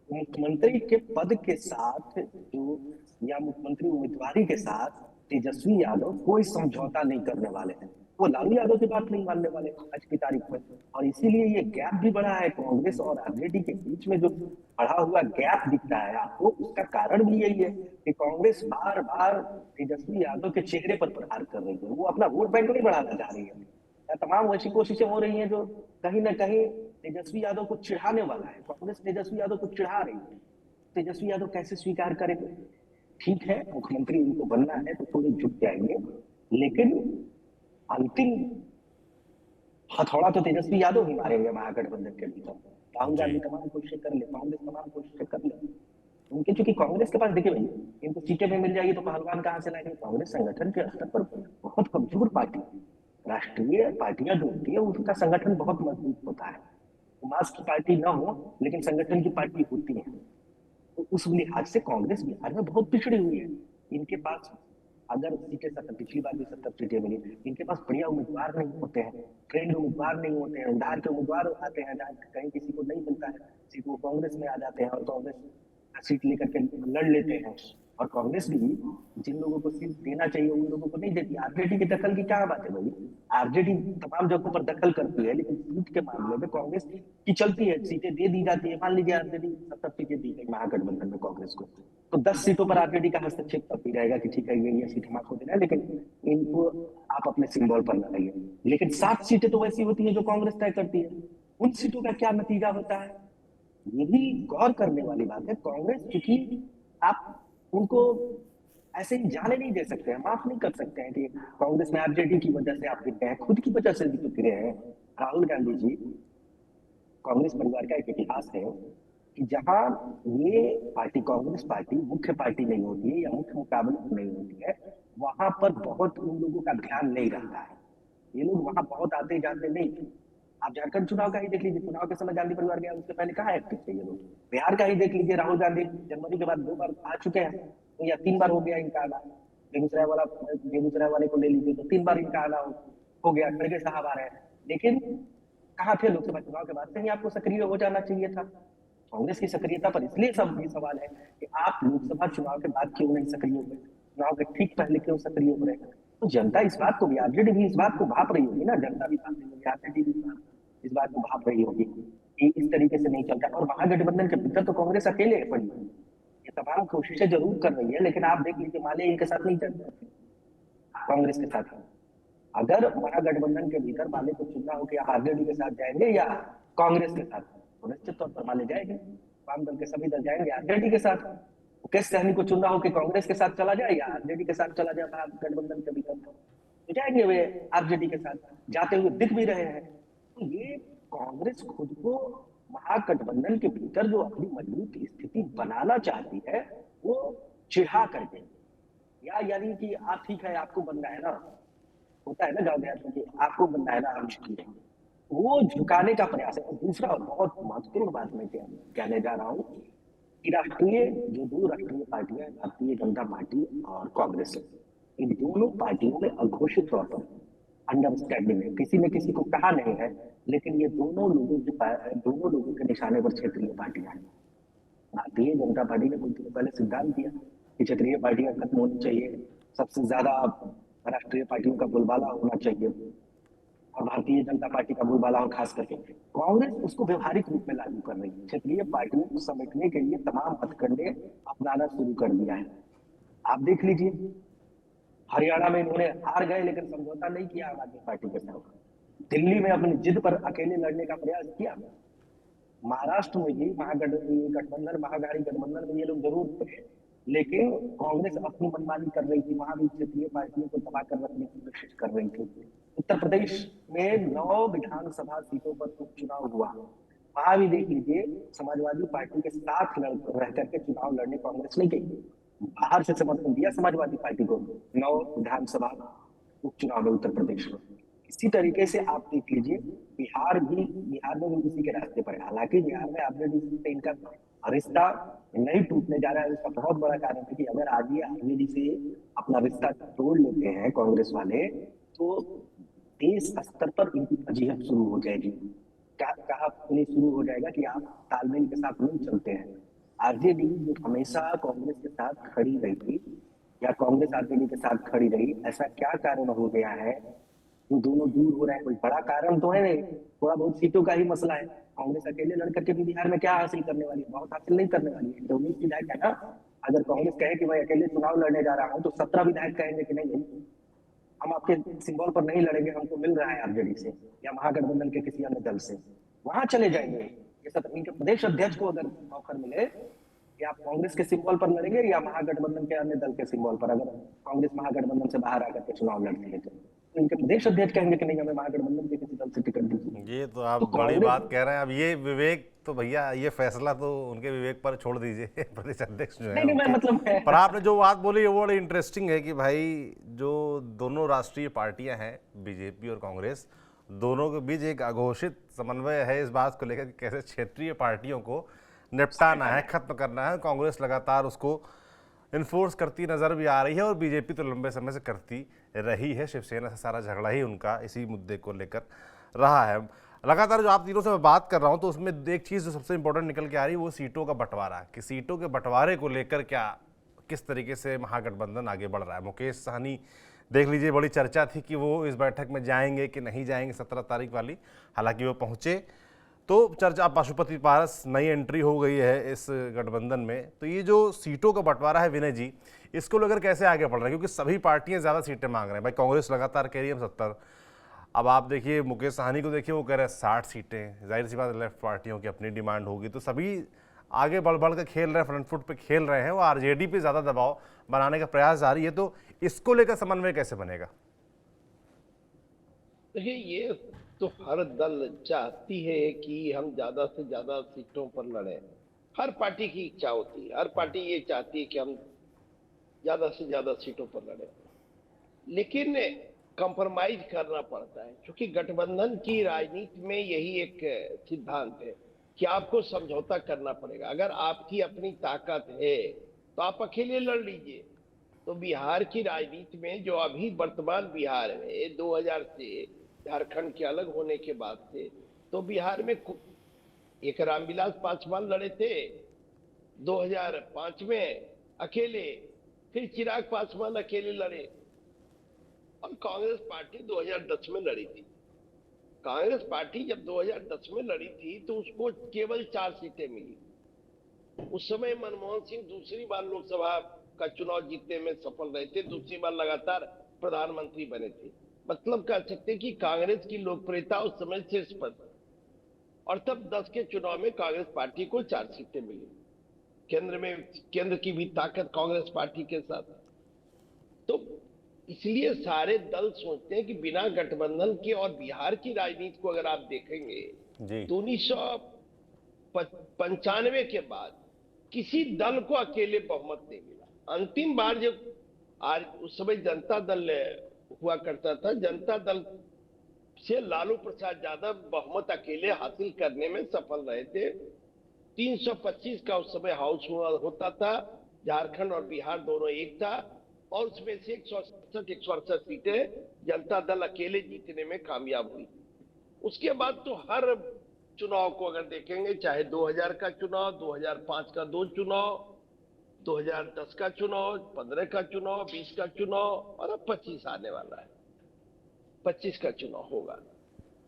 मुख्यमंत्री के पद के साथ जो, या मुख्यमंत्री उम्मीदवारी के साथ तेजस्वी यादव कोई समझौता नहीं करने वाले हैं। वो लालू यादव की बात नहीं मानने वाले आज की तारीख में। और इसीलिए ये गैप भी बढ़ा है कांग्रेस और आरजेडी के बीच में। जो बढ़ा हुआ गैप दिख रहा है आपको, उसका कारण भी यही है कि कांग्रेस बार बार तेजस्वी यादव के चेहरे पर प्रहार कर रही है। वो अपना वोट बैंक नहीं बढ़ाना चाह रही है। तमाम ऐसी कोशिशें हो रही हैं जो कहीं ना कहीं तेजस्वी यादव को चिढ़ाने वाला है। कांग्रेस तेजस्वी यादव को चिढ़ा रही है। तेजस्वी यादव कैसे स्वीकार करेंगे? ठीक है, मुख्यमंत्री उनको बनना है तो थोड़े झुक जाएंगे, लेकिन अंतिम हथौड़ा तो तेजस्वी यादव ही मारेंगे महागठबंधन के भीतर। राहुल गांधी तमाम कोशिशें कर ले, कांग्रेस तमाम कोशिशें कर ले, उनके चूंकि कांग्रेस के पास, देखिए भाई, इनको सीटें में मिल जाएगी तो पहलवान कहां से लाएंगे? कांग्रेस संगठन के स्तर पर बहुत कमजोर पार्टी है। राष्ट्रीय पार्टियां जो होती है उनका संगठन बहुत मजबूत होता है। मास की पार्टी ना हो लेकिन संगठन की पार्टी होती है। तो उस लिहाज से कांग्रेस बिहार में बहुत पिछड़ी हुई है। इनके पास अगर सीटें, 70 पिछली बार भी 70 सीटें मिली, इनके पास बढ़िया उम्मीदवार नहीं होते हैं, ट्रेंड उम्मीदवार नहीं होते हैं। उधार के उम्मीदवार आते हैं, जहाँ कहीं किसी को नहीं मिलता है सीट, वो कांग्रेस में आ जाते हैं और कांग्रेस सीट लेकर के लड़ लेते हैं। और कांग्रेस भी जिन लोगों को सीट देना चाहिए उन लोगों को नहीं देती। आरजेडी की दखल की क्या बात है भाई? आरजेडी तमाम जगहों पर दखल करती है, लेकिन सीट के मामले में कांग्रेस की चलती है, सीटें दे दी जाती है। मान लीजिए आरजेडी 70 सीटें दी गई महागठबंधन में कांग्रेस को, तो 10 सीटों पर आरजेडी का हस्तक्षेप करती रहेगा कि ठीक है ये सीट हम आपको देना है, लेकिन इनको आप अपने सिंबल पर लगाइए। लेकिन 7 सीटें तो वैसी होती है जो कांग्रेस तय करती है। उन सीटों का क्या नतीजा होता है, ये भी गौर करने वाली बात है। कांग्रेस, क्योंकि आप उनको ऐसे ही जाने नहीं दे सकते हैं, माफ नहीं कर सकते हैं कि कांग्रेस में आरजेडी की वजह से आप गिर गए हैं, खुद की वजह से भी तो गिरे हैं। राहुल गांधी जी, कांग्रेस परिवार का एक इतिहास है कि जहां ये पार्टी, कांग्रेस पार्टी मुख्य पार्टी नहीं होती है या मुख्य मुकाबले नहीं होती है, वहां पर बहुत उन लोगों का ध्यान नहीं रहता है। ये लोग वहां बहुत आते जाते नहीं। आप झारखंड चुनाव का ही देख लीजिए, चुनाव के समय गांधी परिवार गया, उससे पहले कहाँ एक्टिव थे ये लोग। बिहार का ही देख लीजिए, राहुल गांधी जनवरी के बाद 2 बार आ चुके हैं, तो या 3 बार हो गया इनका आना। बेगूसराय वाले को ले लीजिए तो 3 बार इनका आना हो गया। खड़गे साहब आ रहे हैं, लेकिन कहाँ थे लोकसभा चुनाव के बाद से ही आपको सक्रिय हो जाना चाहिए था। कांग्रेस की सक्रियता पर इसलिए सब ये सवाल है कि आप लोकसभा चुनाव के बाद क्यों नहीं सक्रिय हुए, चुनाव के ठीक पहले क्यों सक्रिय हो रहे हैं। तो जनता इस बात को भी, आरजेडी भी इस बात को भाप रही होगी ना, जनता भी भाप रही होगी, आरजेडी भी इस बात को भाप रही होगी कि इस तरीके से नहीं चलता। और महागठबंधन के भीतर तो कांग्रेस अकेले पड़ी है, ये तमाम कोशिशें जरूर कर रही है, लेकिन आप देख लीजिए माले इनके साथ नहीं चल रहे, कांग्रेस के साथ। अगर महागठबंधन के भीतर माले को चुनना हो कि आरजेडी के साथ जाएंगे या कांग्रेस के साथ, तो निश्चित तौर पर माले जाएंगे, वाम दल के सभी दल जाएंगे आरजेडी के साथ। मुकेश सहनी को चुनना हो कि कांग्रेस के साथ चला जाए या आरजेडी के साथ चला जाए महागठबंधन के भीतर, तो जाएंगे वे आरजेडी के साथ, जाते हुए दिख भी रहे हैं। तो ये कांग्रेस खुद को महागठबंधन के भीतर जो अपनी मजबूत स्थिति बनाना चाहती है वो चिढ़ा करके, या यानी कि आप ठीक है आपको बनना है ना, होता है ना गाँव देहात में कि आपको बनना है ना, हम झुकिए, वो झुकाने का प्रयास है। और दूसरा बहुत महत्वपूर्ण बात मैं कहने जा रहा हूँ कि जो 2 राष्ट्रीय पार्टियां, भारतीय जनता पार्टी और कांग्रेस, इन दोनों पार्टियों में अघोषित तौर पर अंडरस्टैंडिंग है, किसी ने किसी को कहा नहीं है, लेकिन ये दोनों लोगों के निशाने पर क्षेत्रीय पार्टियां हैं। भारतीय जनता पार्टी ने कुछ दिनों पहले सिद्धांत दिया कि क्षेत्रीय पार्टियां खत्म होनी चाहिए, सबसे ज्यादा राष्ट्रीय पार्टियों का बोलबाला होना चाहिए, और भारतीय जनता पार्टी का बोलबाला, और खास करके कांग्रेस उसको व्यवहारिक रूप में लागू कर रही है। क्षेत्रीय पार्टियों को समेटने के लिए तमाम हथकंडे अपनाना शुरू कर दिया है। आप देख लीजिए, हरियाणा में इन्होंने हार गए लेकिन समझौता नहीं किया आम आदमी पार्टी के साथ। दिल्ली में अपनी जिद पर अकेले लड़ने का प्रयास किया। महाराष्ट्र में भी गठबंधन, महागाड़ी गठबंधन में ये लोग जरूर थे, लेकिन कांग्रेस अपनी मनमानी कर रही थी, वहां भी क्षेत्रीय पार्टियों को दबा कर रखने की कोशिश कर रही थी। उत्तर प्रदेश में 9 विधानसभा सीटों पर उपचुनाव हुआ, वहां भी देख लीजिए समाजवादी पार्टी के साथ रह करके चुनाव लड़ने कांग्रेस नहीं गई, बाहर से समर्थन दिया समाजवादी पार्टी को 9 विधानसभा उपचुनाव में उत्तर प्रदेश में। इसी तरीके से आप देख लीजिए बिहार में भी इसी के रास्ते पर है। हालांकि बिहार में आरजेडी से इनका रिश्ता नहीं टूटने जा रहा है, इसका बहुत बड़ा कारण है कि अगर आज ये आरजेडी से अपना रिश्ता तोड़ लेते हैं कांग्रेस वाले, तो देश स्तर पर इनकी फजीहत शुरू हो जाएगी। कहा शुरू हो जाएगा कि आप तालमेल के साथ नहीं चलते हैं। आरजेडी जो हमेशा कांग्रेस के साथ खड़ी रही थी, या कांग्रेस आरजेडी के साथ खड़ी रही, ऐसा क्या कारण हो गया है जो दोनों दूर हो रहे हैं? कोई बड़ा कारण तो है नहीं, थोड़ा बहुत सीटों का ही मसला है। कांग्रेस अकेले लड़ करके भी बिहार में क्या हासिल करने वाली है? बहुत हासिल नहीं करने वाली है। 19 विधायक है ना, अगर कांग्रेस कहे कि मैं अकेले चुनाव लड़ने जा रहा हूँ, तो 17 विधायक कहेंगे कि नहीं हम आपके सिंबल पर नहीं लड़ेंगे, हमको मिल रहा है आरजेडी से या महागठबंधन के किसी अन्य दल से, वहां चले जाएंगे। ये सब इनके प्रदेश अध्यक्ष को अगर ऑफर मिले कि आप कांग्रेस के सिंबल पर लड़ेंगे या महागठबंधन के अन्य दल के सिंबल पर, अगर कांग्रेस महागठबंधन से बाहर आकर के चुनाव लड़ती है, तो इनके प्रदेश अध्यक्ष कहेंगे कि नहीं हमें महागठबंधन के किसी दल से टिकट दीजिए। ये तो आप बड़ी बात कह रहे हैं। अब ये विवेक तो भैया, ये फैसला तो उनके विवेक पर छोड़ दीजिए, प्रदेश अध्यक्ष जो है। नहीं, मैं मतलब पर आपने जो बात बोली वो बड़ी इंटरेस्टिंग है कि भाई जो दोनों राष्ट्रीय पार्टियां हैं, बीजेपी और कांग्रेस, दोनों के बीच एक अघोषित समन्वय है इस बात को लेकर कि कैसे क्षेत्रीय पार्टियों को निपटाना है, खत्म करना है। कांग्रेस लगातार उसको इन्फोर्स करती नजर भी आ रही है, और बीजेपी तो लंबे समय से करती रही है। शिवसेना से सारा झगड़ा ही उनका इसी मुद्दे को लेकर रहा है। लगातार जो आप तीनों से मैं बात कर रहा हूं, तो उसमें एक चीज़ जो सबसे इंपॉर्टेंट निकल के आ रही है वो सीटों का बंटवारा, कि सीटों के बंटवारे को लेकर क्या किस तरीके से महागठबंधन आगे बढ़ रहा है। मुकेश सहनी देख लीजिए, बड़ी चर्चा थी कि वो इस बैठक में जाएंगे कि नहीं जाएंगे 17 तारीख वाली, हालांकि वो पहुंचे। तो चर्चा, पशुपति पारस नई एंट्री हो गई है इस गठबंधन में, तो ये जो सीटों का बंटवारा है विनय जी, इसको लेकर कैसे आगे बढ़ रहे हैं, क्योंकि सभी पार्टियां ज़्यादा सीटें मांग रहे हैं। भाई कांग्रेस लगातार कह रही है 70, अब आप देखिए मुकेश सहनी को देखिए, वो कह रहे हैं 60 सीटें। जाहिर सी बात लेफ्ट पार्टियों की अपनी डिमांड होगी, तो सभी आगे बढ़ बढ़ कर खेल रहे हैं, फ्रंट फुट पे खेल रहे हैं। वो आरजेडी पे ज़्यादा दबाव बनाने का प्रयास जारी है, तो इसको लेकर समन्वय कैसे बनेगा? देखिए, ये तो हर दल चाहती है कि हम ज्यादा से ज्यादा सीटों पर लड़ें। हर पार्टी की इच्छा होती है, हर पार्टी ये चाहती है कि हम ज्यादा से ज्यादा सीटों पर लड़ें, लेकिन कंप्रोमाइज करना पड़ता है, क्योंकि गठबंधन की राजनीति में यही एक सिद्धांत है कि आपको समझौता करना पड़ेगा। अगर आपकी अपनी ताकत है तो आप अकेले लड़ लीजिए। तो बिहार की राजनीति में जो अभी वर्तमान बिहार है, 2000 से झारखंड के अलग होने के बाद से, तो बिहार में एक रामविलास पासवान लड़े थे 2005 में अकेले, फिर चिराग पासवान अकेले लड़े, और कांग्रेस पार्टी 2010 में लड़ी थी। कांग्रेस पार्टी जब 2010 में लड़ी थी तो उसको केवल 4 सीटें मिली। उस समय मनमोहन सिंह दूसरी बार लोकसभा का चुनाव जीतने में सफल रहे थे, दूसरी बार लगातार प्रधानमंत्री बने थे। मतलब कह सकते हैं कि कांग्रेस की लोकप्रियता उस समय शीर्ष पर थी, और तब 10 के चुनाव में कांग्रेस पार्टी को 4 सीटें मिली। केंद्र की भी ताकत कांग्रेस पार्टी के साथ। तो इसलिए सारे दल सोचते हैं कि बिना गठबंधन के, और बिहार की राजनीति को अगर आप देखेंगे तो 1995 के बाद किसी दल को अकेले बहुमत नहीं मिला। अंतिम बार जब उस समय जनता दल हुआ करता था, जनता दल से लालू प्रसाद यादव बहुमत अकेले हासिल करने में सफल रहे थे। 325 का उस समय हाउस होता था, झारखंड और बिहार दोनों एक था, और उसमें से 168 सीटें जनता दल अकेले जीतने में कामयाब हुई। उसके बाद तो हर चुनाव को अगर देखेंगे, चाहे 2000 का चुनाव, 2005 का 2 चुनाव, 2010 का चुनाव, 15 का चुनाव, 20 का चुनाव, और अब 25 आने वाला है, 25 का चुनाव होगा।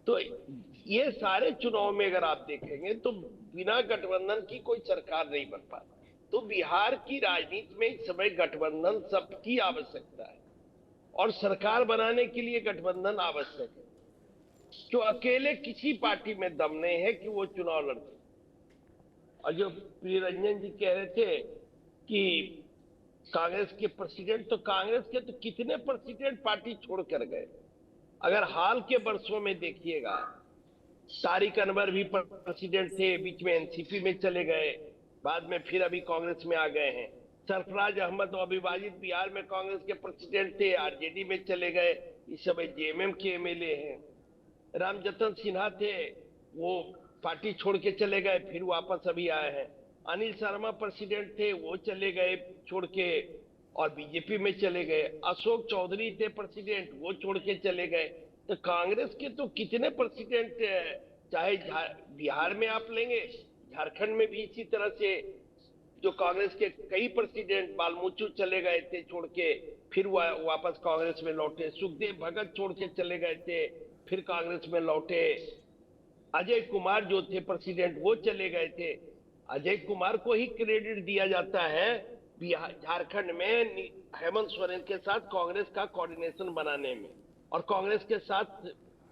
तो ये सारे चुनाव में अगर आप देखेंगे तो बिना गठबंधन की कोई सरकार नहीं बन पाती। तो बिहार की राजनीति में इस समय गठबंधन सबकी आवश्यकता है, और सरकार बनाने के लिए गठबंधन आवश्यक है। जो अकेले किसी पार्टी में दम नहीं है कि वो चुनाव लड़ सके। और जो प्रिय रंजन जी कह रहे थे कि कांग्रेस के प्रेसिडेंट, तो कांग्रेस के तो कितने प्रेसिडेंट पार्टी छोड़कर गए। अगर हाल के वर्षों में देखिएगा, तारिक अनवर भी प्रेसिडेंट थे, बीच में एनसीपी में चले गए, बाद में फिर अभी कांग्रेस में आ गए हैं। सरफराज अहमद अविभाजित बिहार में कांग्रेस के प्रेसिडेंट थे, आरजेडी में चले गए, इस समय जेएमएम के एमएलए हैं। रामजतन सिन्हा थे, वो पार्टी छोड़ के चले गए, फिर वापस अभी आए हैं। अनिल शर्मा प्रेसिडेंट थे, वो चले गए छोड़ के और बीजेपी में चले गए। अशोक चौधरी थे प्रेसिडेंट, वो छोड़ के चले गए। तो कांग्रेस के तो कितने प्रेसिडेंट, चाहे बिहार में आप लेंगे, झारखंड में भी इसी तरह से जो कांग्रेस के कई प्रेसिडेंट, बालमुचु चले गए थे छोड़ के, फिर वापस कांग्रेस में लौटे। सुखदेव भगत छोड़ के चले गए थे, फिर कांग्रेस में लौटे। अजय कुमार जो थे प्रेसिडेंट, वो चले गए थे। अजय कुमार को ही क्रेडिट दिया जाता है बिहार झारखंड में हेमंत सोरेन के साथ कांग्रेस का कोऑर्डिनेशन बनाने में, और कांग्रेस के साथ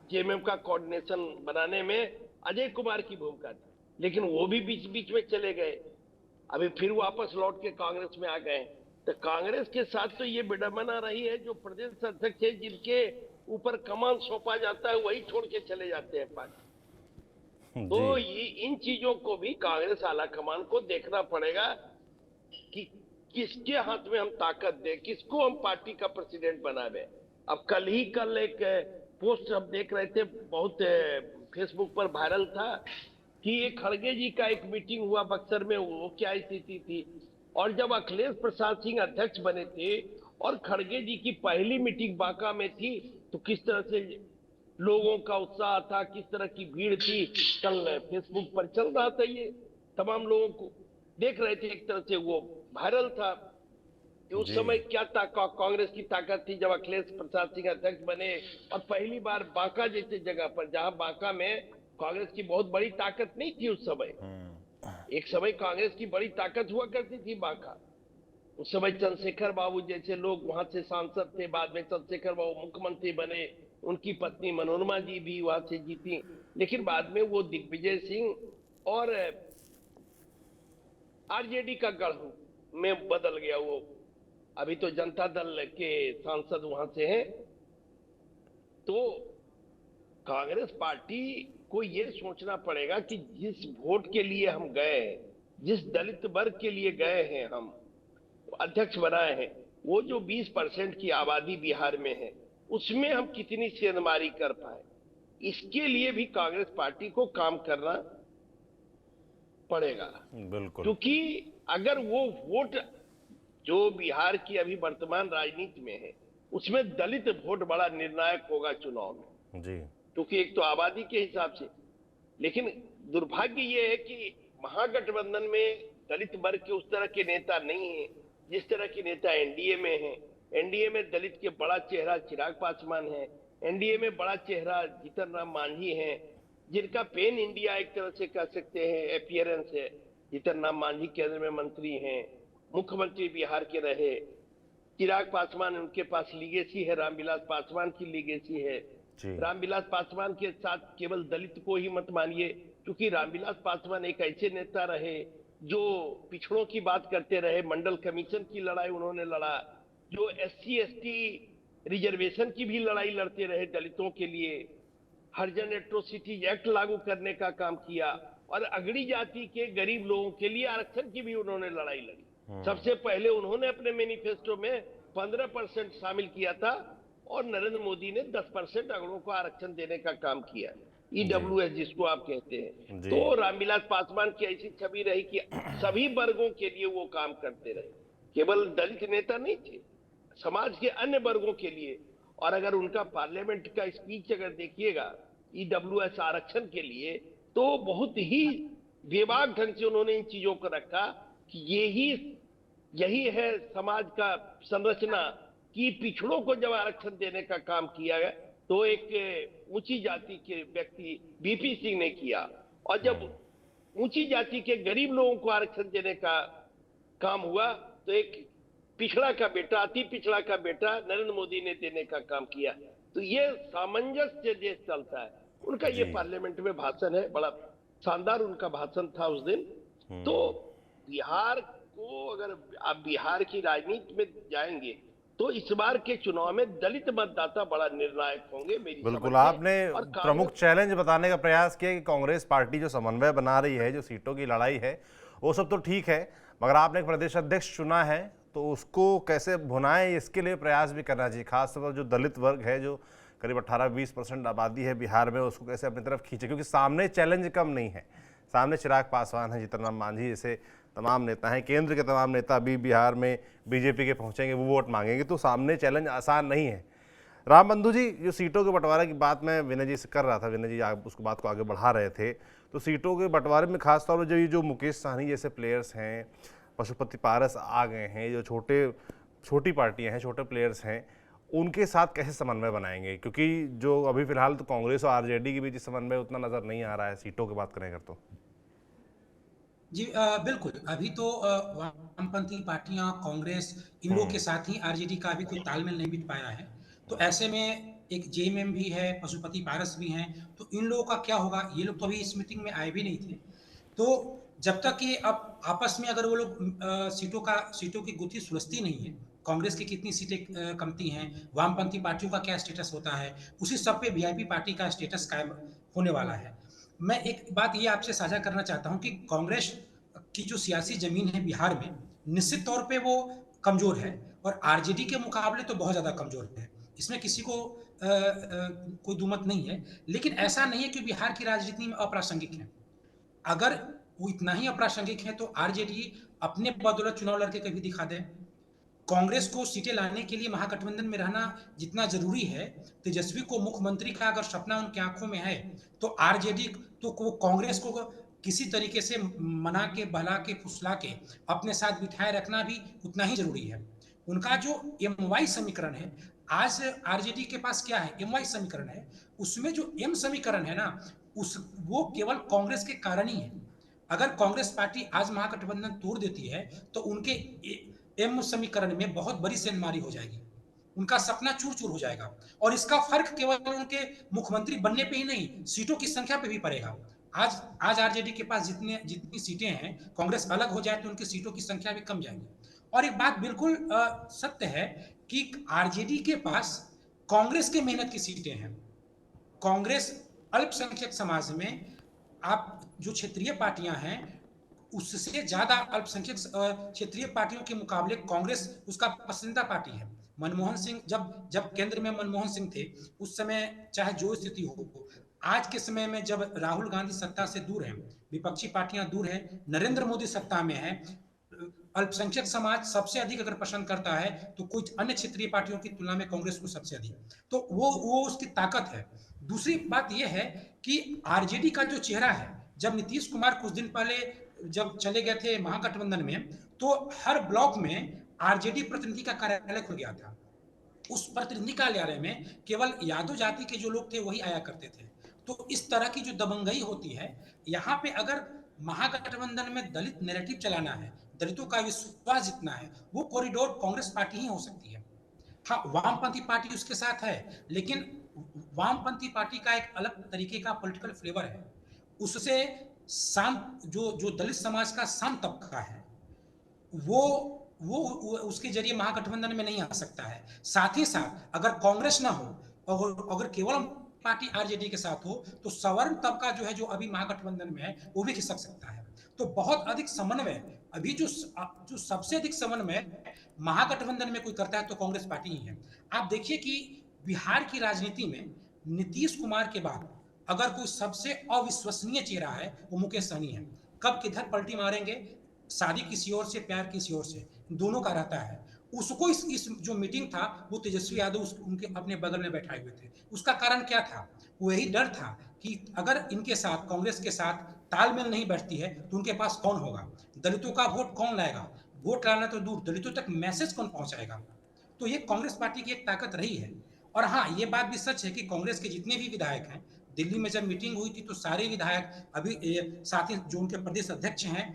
जेएमएम का कोऑर्डिनेशन बनाने में अजय कुमार की भूमिका थी। लेकिन वो भी बीच बीच में चले गए, अभी फिर वापस लौट के कांग्रेस में आ गए। तो कांग्रेस के साथ तो ये विडंबना रही है, जो प्रदेश अध्यक्ष है जिनके ऊपर कमान सौंपा जाता है वही छोड़ के चले जाते हैं पार्टी। तो ये इन चीजों को भी कांग्रेस आला कमान को देखना पड़ेगा कि किसके हाथ में हम ताकत दें, किसको हम पार्टी का प्रेसिडेंट बनावे। अब कल एक पोस्ट हम देख रहे थे, बहुत फेसबुक पर वायरल था, कि ये खड़गे जी का एक मीटिंग हुआ बक्सर में, वो क्या स्थिति थी। और जब अखिलेश प्रसाद सिंह अध्यक्ष बने थे और खड़गे जी की पहली मीटिंग बांका में थी, तो किस तरह से लोगों का उत्साह था, किस तरह की भीड़ थी। कल फेसबुक पर चल रहा था, ये तमाम लोगों को देख रहे थे, एक तरह से वो वायरल था। कि उस जी। समय क्या कांग्रेस की ताकत थी जब अखिलेश प्रसाद सिंह अध्यक्ष बने, और पहली बार बांका जैसी जगह पर, जहां बांका में कांग्रेस की बहुत बड़ी ताकत नहीं थी उस समय। एक समय कांग्रेस की बड़ी ताकत हुआ करती थी बांका। उस समय चंद्रशेखर बाबू जैसे लोग वहां से सांसद थे, बाद में चंद्रशेखर बाबू मुख्यमंत्री बने, उनकी पत्नी मनोरमा जी भी वहां से जीती, लेकिन बाद में वो दिग्विजय सिंह और आरजेडी का गढ़ में बदल गया वो। अभी तो जनता दल के सांसद वहां से हैं। तो कांग्रेस पार्टी को ये सोचना पड़ेगा कि जिस वोट के लिए हम गए हैं, जिस दलित वर्ग के लिए गए हैं, हम अध्यक्ष बनाए हैं, वो जो 20% की आबादी बिहार में है, उसमें हम कितनी सेंधमारी कर पाए, इसके लिए भी कांग्रेस पार्टी को काम करना पड़ेगा। बिल्कुल। क्योंकि अगर वो वोट जो बिहार की अभी वर्तमान राजनीति में है, उसमें दलित वोट बड़ा निर्णायक होगा चुनाव में, जी। क्योंकि एक तो आबादी के हिसाब से। लेकिन दुर्भाग्य ये है कि महागठबंधन में दलित वर्ग के उस तरह के नेता नहीं है जिस तरह के नेता एनडीए में हैं। एनडीए में दलित के बड़ा चेहरा चिराग पासवान है, एनडीए में बड़ा चेहरा जीतन राम मांझी है, जिनका पेन इंडिया एक तरह से कह सकते हैं अपीयरेंस है। जीतन राम मांझी केंद्र में मंत्री हैं, मुख्यमंत्री बिहार के रहे। चिराग पासवान, उनके पास लीगेसी है, रामविलास पासवान की लीगेसी है। जी। रामविलास पासवान के साथ केवल दलित को ही मत मानिए, क्योंकि रामविलास पासवान एक ऐसे नेता रहे जो पिछड़ों की बात करते रहे। मंडल कमीशन की लड़ाई उन्होंने लड़ा, जो एससी एसटी रिजर्वेशन की भी लड़ाई लड़ते रहे दलितों के लिए। हरिजन एट्रोसिटी एक्ट लागू करने का काम किया, और अगड़ी जाति के गरीब लोगों के लिए आरक्षण की भी उन्होंने लड़ाई लड़ी। सबसे पहले उन्होंने अपने मैनिफेस्टो में 15% शामिल किया था, और नरेंद्र मोदी ने 10% अगड़ों को आरक्षण देने का काम किया, ईडब्ल्यूएस जिसको आप कहते हैं। जी। तो रामविलास पासवान की ऐसी छवि रही कि सभी वर्गों के लिए वो काम करते रहे, केवल दलित नेता नहीं थे, समाज के अन्य वर्गों के लिए। और अगर उनका पार्लियामेंट का स्पीच अगर देखिएगा ईडब्ल्यूएस आरक्षण के लिए, तो बहुत ही बेबाक ढंग से उन्होंने इन चीजों को रखा कि यही है समाज का संरचना, कि पिछड़ों को जब आरक्षण देने का काम किया गया तो एक ऊंची जाति के व्यक्ति बीपी सिंह ने किया, और जब ऊंची जाति के गरीब लोगों को आरक्षण देने का काम हुआ तो एक पिछड़ा का बेटा, अति पिछड़ा का बेटा नरेंद्र मोदी ने देने का काम किया। तो ये सामंजस्य देश चलता है। उनका ये पार्लियामेंट में भाषण है, बड़ा शानदार उनका भाषण था उस दिन। तो बिहार को, अगर आप बिहार की राजनीति में जाएंगे तो इस बार के चुनाव में दलित मतदाता बड़ा निर्णायक होंगे मेरी समझ बिल्कुल। में। आपने और प्रमुख चैलेंज बताने का प्रयास किया कि कांग्रेस पार्टी जो समन्वय बना रही है, जो सीटों की लड़ाई है, वो सब तो ठीक है, मगर आपने एक प्रदेश अध्यक्ष चुना है तो उसको कैसे भुनाएं, इसके लिए प्रयास भी करना चाहिए। खासतौर पर जो दलित वर्ग है, जो करीब 18-20% आबादी है बिहार में, उसको कैसे अपनी तरफ खींचे, क्योंकि सामने चैलेंज कम नहीं है। सामने चिराग पासवान है, जीतन राम मांझी जैसे तमाम नेता हैं, केंद्र के तमाम नेता भी बिहार में बीजेपी के पहुंचेंगे, वो वोट मांगेंगे, तो सामने चैलेंज आसान नहीं है। राम बंधु जी, जो सीटों के बंटवारे की बात मैं विनय जी से कर रहा था, विनय जी आप उसको बात को आगे बढ़ा रहे थे, तो सीटों के बंटवारे में खासतौर पर जो मुकेश सहनी जैसे प्लेयर्स हैं, पशुपति पारस आ गए हैं, जो छोटी पार्टियां हैं, छोटे प्लेयर्स हैं, उनके साथ कैसे समन्वय बनाएंगे? क्योंकि जो अभी फिलहाल तो कांग्रेस और आरजेडी के बीच समन्वय उतना नजर नहीं आ रहा है सीटों की बात करें अगर तो। जी बिल्कुल। अभी तो वामपंथी पार्टियां, कांग्रेस, इन लोगों के साथ ही आरजेडी का अभी कोई तालमेल नहीं बिठ पाया है। तो ऐसे में एक जेएमएम भी है, पशुपति पारस भी हैं, तो इन लोगों का क्या होगा? ये लोग तो अभी इस मीटिंग में आए भी नहीं थे। तो जब तक ये अब आपस में अगर वो लोग सीटों की गुत्थी सुलझती नहीं है, कांग्रेस की कितनी सीटें कमती हैं, वामपंथी पार्टियों का क्या स्टेटस होता है, उसी सब पे वीआईपी पार्टी का स्टेटस कायम होने वाला है। मैं एक बात ये आपसे साझा करना चाहता हूं कि कांग्रेस की जो सियासी जमीन है बिहार में, निश्चित तौर पे वो कमजोर है, और आरजेडी के मुकाबले तो बहुत ज्यादा कमजोर है। इसमें किसी को कोई दुमत नहीं है। लेकिन ऐसा नहीं है कि बिहार की राजनीति में अप्रासंगिक है। अगर वो इतना ही अप्रासंगिक है तो आरजेडी अपने बदौलत चुनाव लड़के कभी दिखा दे। कांग्रेस को सीटें लाने के लिए महागठबंधन में रहना जितना जरूरी है, तेजस्वी को मुख्यमंत्री का अगर सपना उनकी आंखों में है, तो आरजेडी तो वो कांग्रेस को किसी तरीके से मना के, बहला के, फुसला के अपने साथ बिठाए रखना भी उतना ही जरूरी है। उनका जो MY समीकरण है, आज आरजेडी के पास क्या है, MY समीकरण है, उसमें जो M समीकरण है ना, उस वो केवल कांग्रेस के कारण ही है। अगर कांग्रेस पार्टी आज महागठबंधन तोड़ देती है तो उनके M समीकरण में बहुत बड़ी सेंधमारी हो जाएगी, उनका सपना चूर चूर हो जाएगा। और इसका फर्क केवल उनके मुख्यमंत्री बनने पे ही नहीं, सीटों की संख्या पे भी पड़ेगा। आज आज आरजेडी के पास जितनी सीटें हैं, कांग्रेस अलग हो जाए तो उनकी सीटों की संख्या भी कम जाएगी। और एक बात बिल्कुल सत्य है कि आरजेडी के पास कांग्रेस के मेहनत की सीटें हैं। कांग्रेस अल्पसंख्यक समाज में, आप जो क्षेत्रीय पार्टियां हैं उससे ज्यादा अल्पसंख्यक क्षेत्रीय पार्टियों के मुकाबले कांग्रेस उसका पसंदीदा पार्टी है। मनमोहन सिंह जब जब केंद्र में मनमोहन सिंह थे, उस समय चाहे जो स्थिति हो, आज के समय में जब राहुल गांधी सत्ता से दूर हैं, विपक्षी पार्टियां दूर हैं, नरेंद्र मोदी सत्ता में है, अल्पसंख्यक समाज सबसे अधिक अगर पसंद करता है तो कुछ अन्य क्षेत्रीय पार्टियों की तुलना में कांग्रेस को सबसे अधिक, तो वो उसकी ताकत है। दूसरी बात यह है कि आरजेडी का जो चेहरा है, जब नीतीश कुमार कुछ दिन पहले जब चले गए थे महागठबंधन में, तो हर ब्लॉक में आरजेडी प्रतिनिधि का कार्यालय खुल गया था। उस प्रतिनिधि कार्यालय में केवल यादव जाति के जो लोग थे वही आया करते थे। तो इस तरह की जो दबंगई होती है, यहाँ पे अगर महागठबंधन में दलित नैरेटिव चलाना है, दलितों का विश्वास जितना है, वो कॉरिडोर कांग्रेस पार्टी ही हो सकती है। हाँ, वामपंथी पार्टी उसके साथ है, लेकिन वामपंथी पार्टी का एक अलग तरीके का पॉलिटिकल फ्लेवर है। उससे शांत जो जो दलित समाज का शांत तबका है, वो वो उसके जरिए महागठबंधन में नहीं आ सकता है। साथ ही साथ अगर कांग्रेस ना हो और अगर केवल पार्टी आरजेडी के साथ हो, तो सवर्ण तबका जो है, जो अभी महागठबंधन में है, वो भी खिसक सकता है। तो बहुत अधिक समन्वय अभी जो सबसे अधिक समन्वय महागठबंधन में कोई करता है तो कांग्रेस पार्टी ही है। आप देखिए कि बिहार की राजनीति में नीतीश कुमार के बाद अगर कोई सबसे अविश्वसनीय चेहरा है, वो मुकेश सहनी है। कब किधर पलटी मारेंगे, शादी किसी और से, प्यार किसी और से, दोनों का रहता है। उसको इस जो मीटिंग था, वो तेजस्वी यादव उनके अपने बगल में बैठाए हुए थे। उसका कारण क्या था? वो यही डर था कि अगर इनके साथ, कांग्रेस के साथ तालमेल नहीं बैठती है तो उनके पास कौन होगा, दलितों का वोट कौन लाएगा, वोट लाना तो दूर, दलितों तक मैसेज कौन पहुंचाएगा। तो ये कांग्रेस पार्टी की एक ताकत रही है। और हाँ, ये बात भी सच है कि कांग्रेस के जितने भी विधायक हैं, दिल्ली में जब मीटिंग हुई थी तो सारे विधायक, अभी साथ ही जो उनके प्रदेश अध्यक्ष हैं,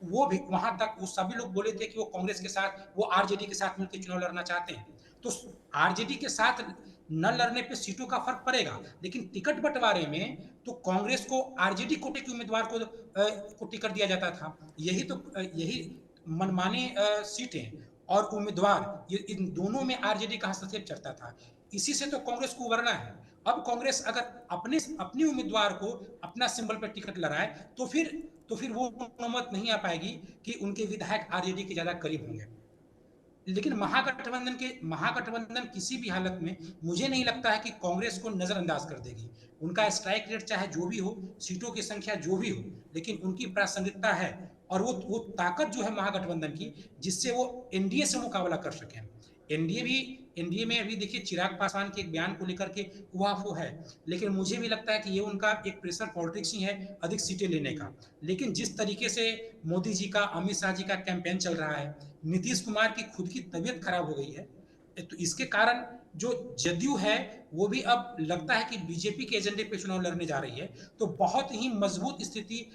वो भी वहां तक, वो सभी लोग बोले थे कि वो कांग्रेस के साथ, वो आरजेडी के साथ मिलकर चुनाव लड़ना चाहते हैं। तो आरजेडी के साथ न लड़ने पे सीटों का फर्क पड़ेगा, लेकिन टिकट बंटवारे में तो कांग्रेस को आरजेडी कोटे के उम्मीदवार को टिकट दिया जाता था। यही मनमानी सीटें और उम्मीदवार, ये इन दोनों में आरजेडी का हस्तक्षेप चलता था। इसी से तो कांग्रेस को उबरना है। अब कांग्रेस अगर अपने उम्मीदवार को अपना सिंबल पर टिकट लड़ाए तो फिर वो नौबत नहीं आ पाएगी कि उनके विधायक आरजेडी के ज्यादा करीब होंगे। लेकिन महागठबंधन किसी भी हालत में मुझे नहीं लगता है कि कांग्रेस को नजरअंदाज कर देगी। उनका स्ट्राइक रेट चाहे जो भी हो, सीटों की संख्या जो भी हो, लेकिन उनकी प्रासंगिकता है और वो ताकत जो है महागठबंधन की, जिससे वो एनडीए से मुकाबला कर सकें। एनडीए में अभी देखिए चिराग पासवान के एक बयान को लेकर के उहाफो है, लेकिन मुझे भी लगता है कि ये उनका एक प्रेशर पॉलिटिक्स ही है अधिक सीटें लेने का। लेकिन जिस तरीके से मोदी जी का, अमित शाह जी का कैंपेन चल रहा है, नीतीश कुमार की खुद की तबीयत खराब हो गई है, तो इसके कारण जो जदयू है वो भी अब लगता है कि बीजेपी के एजेंडे पे चुनाव लड़ने जा रही है। तो बहुत ही मजबूत स्थिति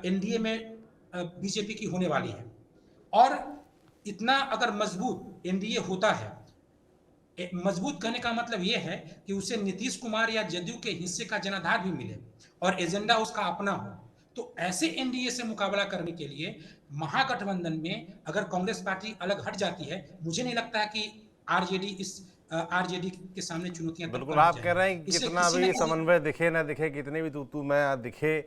एनडीए में बीजेपी की होने वाली है। और इतना अगर मजबूत एनडीए होता है, मजबूत कहने का मतलब यह है कि उसे नीतीश कुमार या जदयू के हिस्से का जनाधार भी मिले और एजेंडा उसका अपना हो। तो ऐसे एनडीए से मुकाबला करने के लिए महागठबंधन में अगर कांग्रेस पार्टी अलग हट जाती है, मुझे नहीं लगता है कि आरजेडी के सामने चुनौतियां तब बिल्कुल, कम हो आप कह रहे हैं जाएंगी। कि इससे कितना किसी भी न किसी समन्वय दिखे ना दिखे, कितने भी तू मैं दिखे,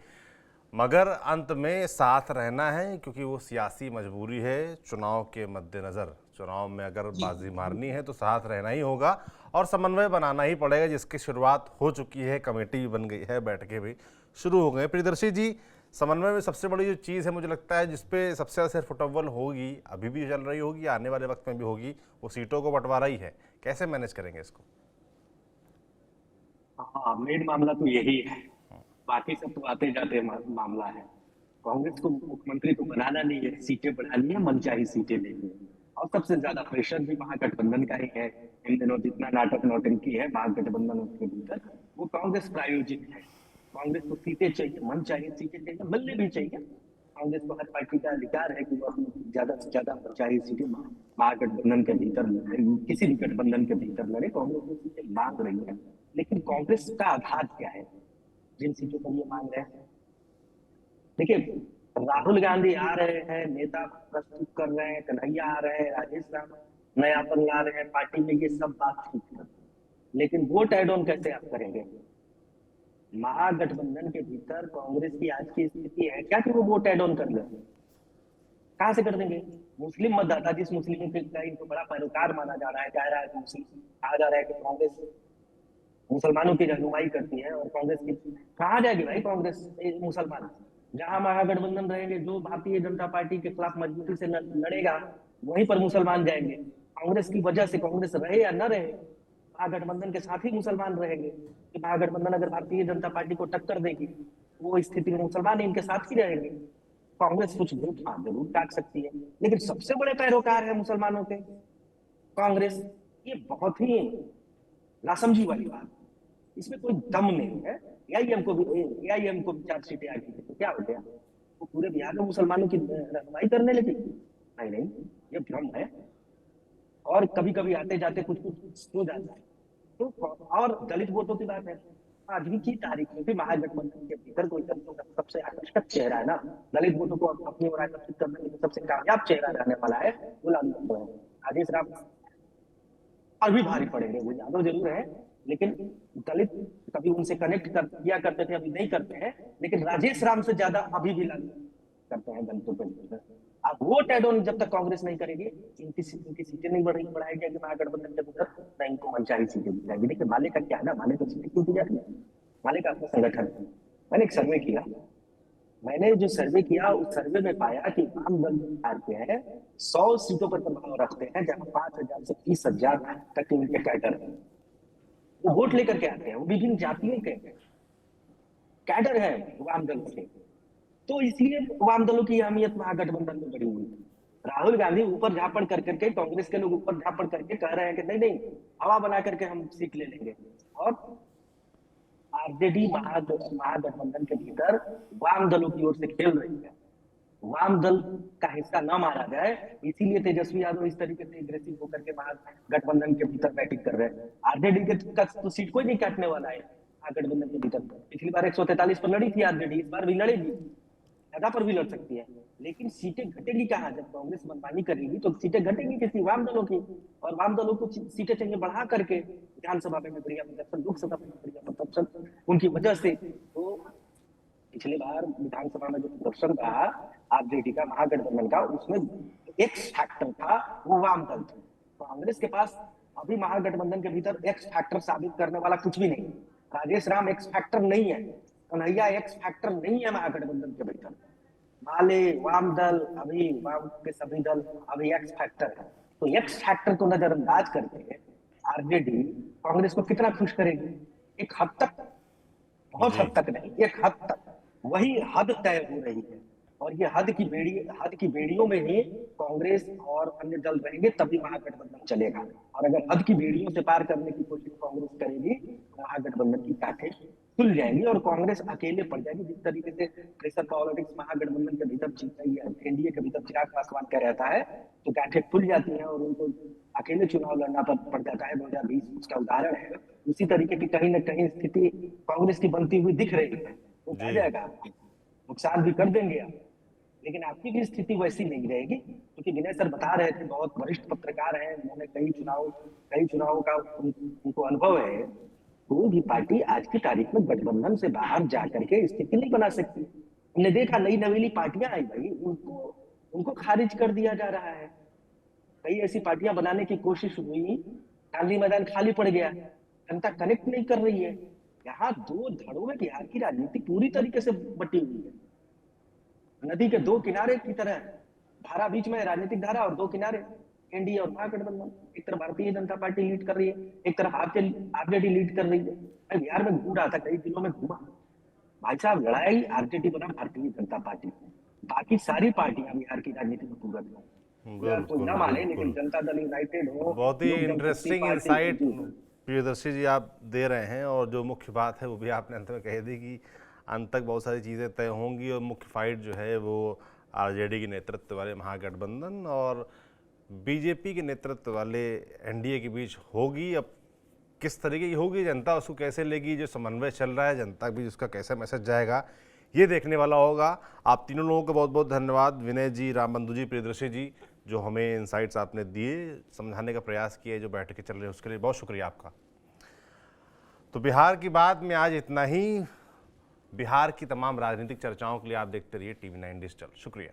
मगर अंत में साथ रहना है, क्योंकि वो सियासी मजबूरी है। चुनाव के मद्देनज़र, चुनाव में अगर जी बाजी मारनी है तो साथ रहना ही होगा और समन्वय बनाना ही पड़ेगा, जिसकी शुरुआत हो चुकी है, कमेटी भी बन गई है, बैठकें भी शुरू हो गए। प्रियदर्शी जी, समन्वय में सबसे बड़ी जो चीज़ है, मुझे लगता है जिसपे सबसे ज़्यादा सिर फुटअव्वल होगी, अभी भी चल रही होगी, आने वाले वक्त में भी होगी, वो सीटों को बंटवारा ही है। कैसे मैनेज करेंगे इसको? हाँ, मेन मामला तो यही है, बाकी सब तो आते जाते मामला है। कांग्रेस को मुख्यमंत्री तो बनाना नहीं है, सीटें बढ़ानी है, मनचाही सीटें लेनी है। और सबसे ज्यादा प्रेशर भी महागठबंधन का ही है। इन दिनों जितना नाटक नौटंकी है महागठबंधन के भीतर, वो कांग्रेस प्रायोजित है। कांग्रेस को सीटें चाहिए, मन चाहिए, सीटें चाहिए, मिलने भी चाहिए। कांग्रेस को हर पार्टी का अधिकार है कि वो अपनी ज्यादा से ज्यादा चाहे सीटें महागठबंधन के भीतर लड़े, किसी भी गठबंधन के भीतर लड़े। कांग्रेस को सीटें मांग रही है, लेकिन कांग्रेस का आधार क्या है जिन सीटों पर ये मांग रहे हैं? देखिए, राहुल गांधी आ रहे हैं, नेता प्रस्तुत कर रहे हैं, कन्हैया आ रहे हैं, राजेश राम नयापन ला रहे हैं पार्टी में, ये सब बात ठीक है, लेकिन वोट एड ऑन कैसे आप करेंगे? महागठबंधन के भीतर कांग्रेस की आज की स्थिति है क्या कि वो वोट एड ऑन कर ले? कहां से कर देंगे? मुस्लिम मतदाता, जिस मुस्लिम का इनको बड़ा पैरोकार माना जा रहा है, कह रहा है कि मुस्लिम, कहा जा रहा है कि कांग्रेस मुसलमानों की रहनुमाई करती है, और कांग्रेस की कहा जाएगी भाई कांग्रेस मुसलमान? जहां महागठबंधन रहेंगे, जो भारतीय जनता पार्टी के खिलाफ मजबूती से लड़ेगा, वहीं पर मुसलमान जाएंगे। कांग्रेस की वजह से, कांग्रेस रहे या न रहे, महागठबंधन के साथ ही मुसलमान रहेंगे। कि महागठबंधन अगर भारतीय जनता पार्टी को टक्कर देगी, वो स्थिति में मुसलमान इनके साथ ही रहेंगे। कांग्रेस कुछ वोट हाँ जरूर काट सकती है, लेकिन सबसे बड़े पैरोकार है मुसलमानों के कांग्रेस। ये बहुत ही नासमझी वाली बात, इसमें कोई दम नहीं है। एआईएम को भी 4 सीटें आ गई तो क्या हो गया? वो पूरे बिहार में मुसलमानों की रहनुमाई करने लगी? नहीं नहीं, ये भ्रम है। और कभी कभी आते जाते कुछ कुछ हो जाता है। तो और दलित वोटों की बात है, आज भी की तारीख में भी महागठबंधन के भीतर कोई दलितों का सबसे आकर्षक चेहरा है ना, दलित वोटों को अपनी ओर आकर्षित करने में सबसे कामयाब चेहरा रहने वाला है वो लालू यादव है। राजेश राम और भी भारी पड़ेंगे, वो यादव जरूर है, लेकिन दलित कभी उनसे कनेक्ट किया करते थे, अभी नहीं करते हैं, लेकिन राजेश राम से ज्यादा अभी भी लालू करते हैं दलितों पर। अब वोट एड ऑन जब तक कांग्रेस नहीं करेगी, इनकी सीटें नहीं बढ़ाई जाएगी महागठबंधन के भीतर, ना इनको मनचाही सीटें दी जाएगी। देखिए माले का क्या है ना, माले को सीटें क्यों दी जाती है? माले का अपना संगठन है। मैंने एक सर्वे किया, मैंने जो सर्वे किया उस सर्वे में पाया कि वाम दल बिहार के हैं 100 सीटों पर प्रभाव रखते हैं, जहां 5,000 से 30,000 तक इनके कैडर है। वो वोट लेकर के आते हैं, वो विभिन्न जातियों के कैडर है वाम दल के। तो इसलिए वाम दलों की अहमियत महागठबंधन में बढ़ी हुई है। राहुल गांधी ऊपर झापड़ कर करके, कांग्रेस के लोग ऊपर झापड़ करके कह रहे हैं कि नहीं नहीं, हवा बना करके हम सीट ले लेंगे, और आरजेडी महागठबंधन के भीतर वाम दलों की ओर से खेल रही है। वाम दल का हिस्सा न मारा जाए, इसीलिए तेजस्वी यादव इस तरीके से एग्रेसिव होकर के महागठबंधन के भीतर बैटिंग कर रहे हैं। आरजेडी के तो सीट कोई नहीं काटने वाला है महागठबंधन के भीतर। पिछली बार 143 पर लड़ी थी आरजेडी, इस बार भी लड़ेगी, जगह पर भी लड़ सकती है, लेकिन सीटें घटेगी कहां? जब कांग्रेस मनमानी करेगी तो सीटें घटेगी किसी वाम दलों की, और वाम दलों को सीटें चाहिए बढ़ा करके विधानसभा में बढ़िया प्रदर्शन, लोकसभा में बढ़िया प्रदर्शन उनकी वजह से। तो पिछले बार विधानसभा में जो प्रदर्शन रहा आरजेडी का, महागठबंधन का, उसमें एक्स फैक्टर था वो वाम दल था। कांग्रेस के पास अभी महागठबंधन के भीतर एक्स फैक्टर साबित करने वाला कुछ भी नहीं। राजेश राम एक्स फैक्टर नहीं है, कन्हैया एक्स फैक्टर नहीं है महागठबंधन के भीतर। माले, वाम दल, अभी वाम के सभी दल अभी एक्स फैक्टर है। तो एक्स फैक्टर को नजरअंदाज करके आरजेडी कांग्रेस को कितना खुश करेगी? एक हद तक, बहुत हद तक नहीं, एक हद तक वही हद तय हो रही है। और ये हद की बेड़ियों में ही कांग्रेस और अन्य दल रहेंगे, तभी महागठबंधन चलेगा। और अगर हद की बेड़ियों से पार करने की कोशिश कांग्रेस करेगी, महागठबंधन की कांटें खुल जाएंगी और कांग्रेस अकेले पड़ जाएगी। जिस तरीके से प्रेशर पॉलिटिक्स महागठबंधन के भीतर चल रही है, एनडीए के भीतर चिराग पासवान का रहता है, तो गांठें खुल जाती हैं और उनको अकेले चुनाव लड़ना पड़ जाता है। 2020 उसका उदाहरण है। उसी तरीके की कहीं ना कहीं स्थिति कांग्रेस की बनती हुई दिख रही है। वो आ जाएगा, नुकसान भी कर देंगे आप, लेकिन आपकी भी स्थिति वैसी नहीं रहेगी। क्योंकि विनय सर बता रहे थे, बहुत वरिष्ठ पत्रकार हैं, उन्होंने कई चुनावों का उनको अनुभव है। कोई भी पार्टी आज की तारीख में गठबंधन से बाहर जाकर के स्थिति नहीं बना सकती। हमने देखा नई नवेली पार्टियां आई भाई, उनको खारिज कर दिया जा रहा है। कई ऐसी पार्टियां बनाने की कोशिश हुई, गांधी मैदान खाली पड़ गया, जनता कनेक्ट नहीं कर रही है। यहाँ 2 धड़ों में बिहार की राजनीति पूरी तरीके से बटी हुई है। नदी के 2 किनारे की तरह धारा, बीच में राजनीतिक धारा और 2 किनारे एनडीए और महागठबंधन। एक तरफ भारतीय जनता पार्टी लीड कर रही है, एक तरफ आरजेडी लीड कर रही है। मैं बिहार में घूम रहा था, कई दिनों में घूमा भाई साहब, लड़ाई आरजेडी बना भारतीय जनता पार्टी, बाकी सारी पार्टियां बिहार की राजनीति में पूरक है। कोई ना माने, लेकिन जनता दल यूनाइटेड हो, बहुत ही लोक जनशक्ति इंटरेस्टिंग पार्टी इंसाइट जी हो। प्रियदर्शी जी आप दे रहे हैं, और जो मुख्य बात है वो भी आपने अंत में कह दी कि अंत तक बहुत सारी चीज़ें तय होंगी, और मुख्य फाइट जो है वो आरजेडी के नेतृत्व वाले महागठबंधन और बीजेपी के नेतृत्व वाले एनडीए के बीच होगी। अब किस तरीके की होगी, जनता उसको कैसे लेगी, जो समन्वय चल रहा है जनता के बीच उसका कैसा मैसेज जाएगा, ये देखने वाला होगा। आप तीनों लोगों का बहुत बहुत धन्यवाद, विनय जी, रामबंधु जी, प्रियदर्शी जी, जो हमें इनसाइट्स आपने दिए, समझाने का प्रयास किए, जो बैठकें चल रही हैं उसके लिए बहुत शुक्रिया आपका। तो बिहार की बात में आज इतना ही। बिहार की तमाम राजनीतिक चर्चाओं के लिए आप देखते रहिए TV9 डिजिटल। शुक्रिया।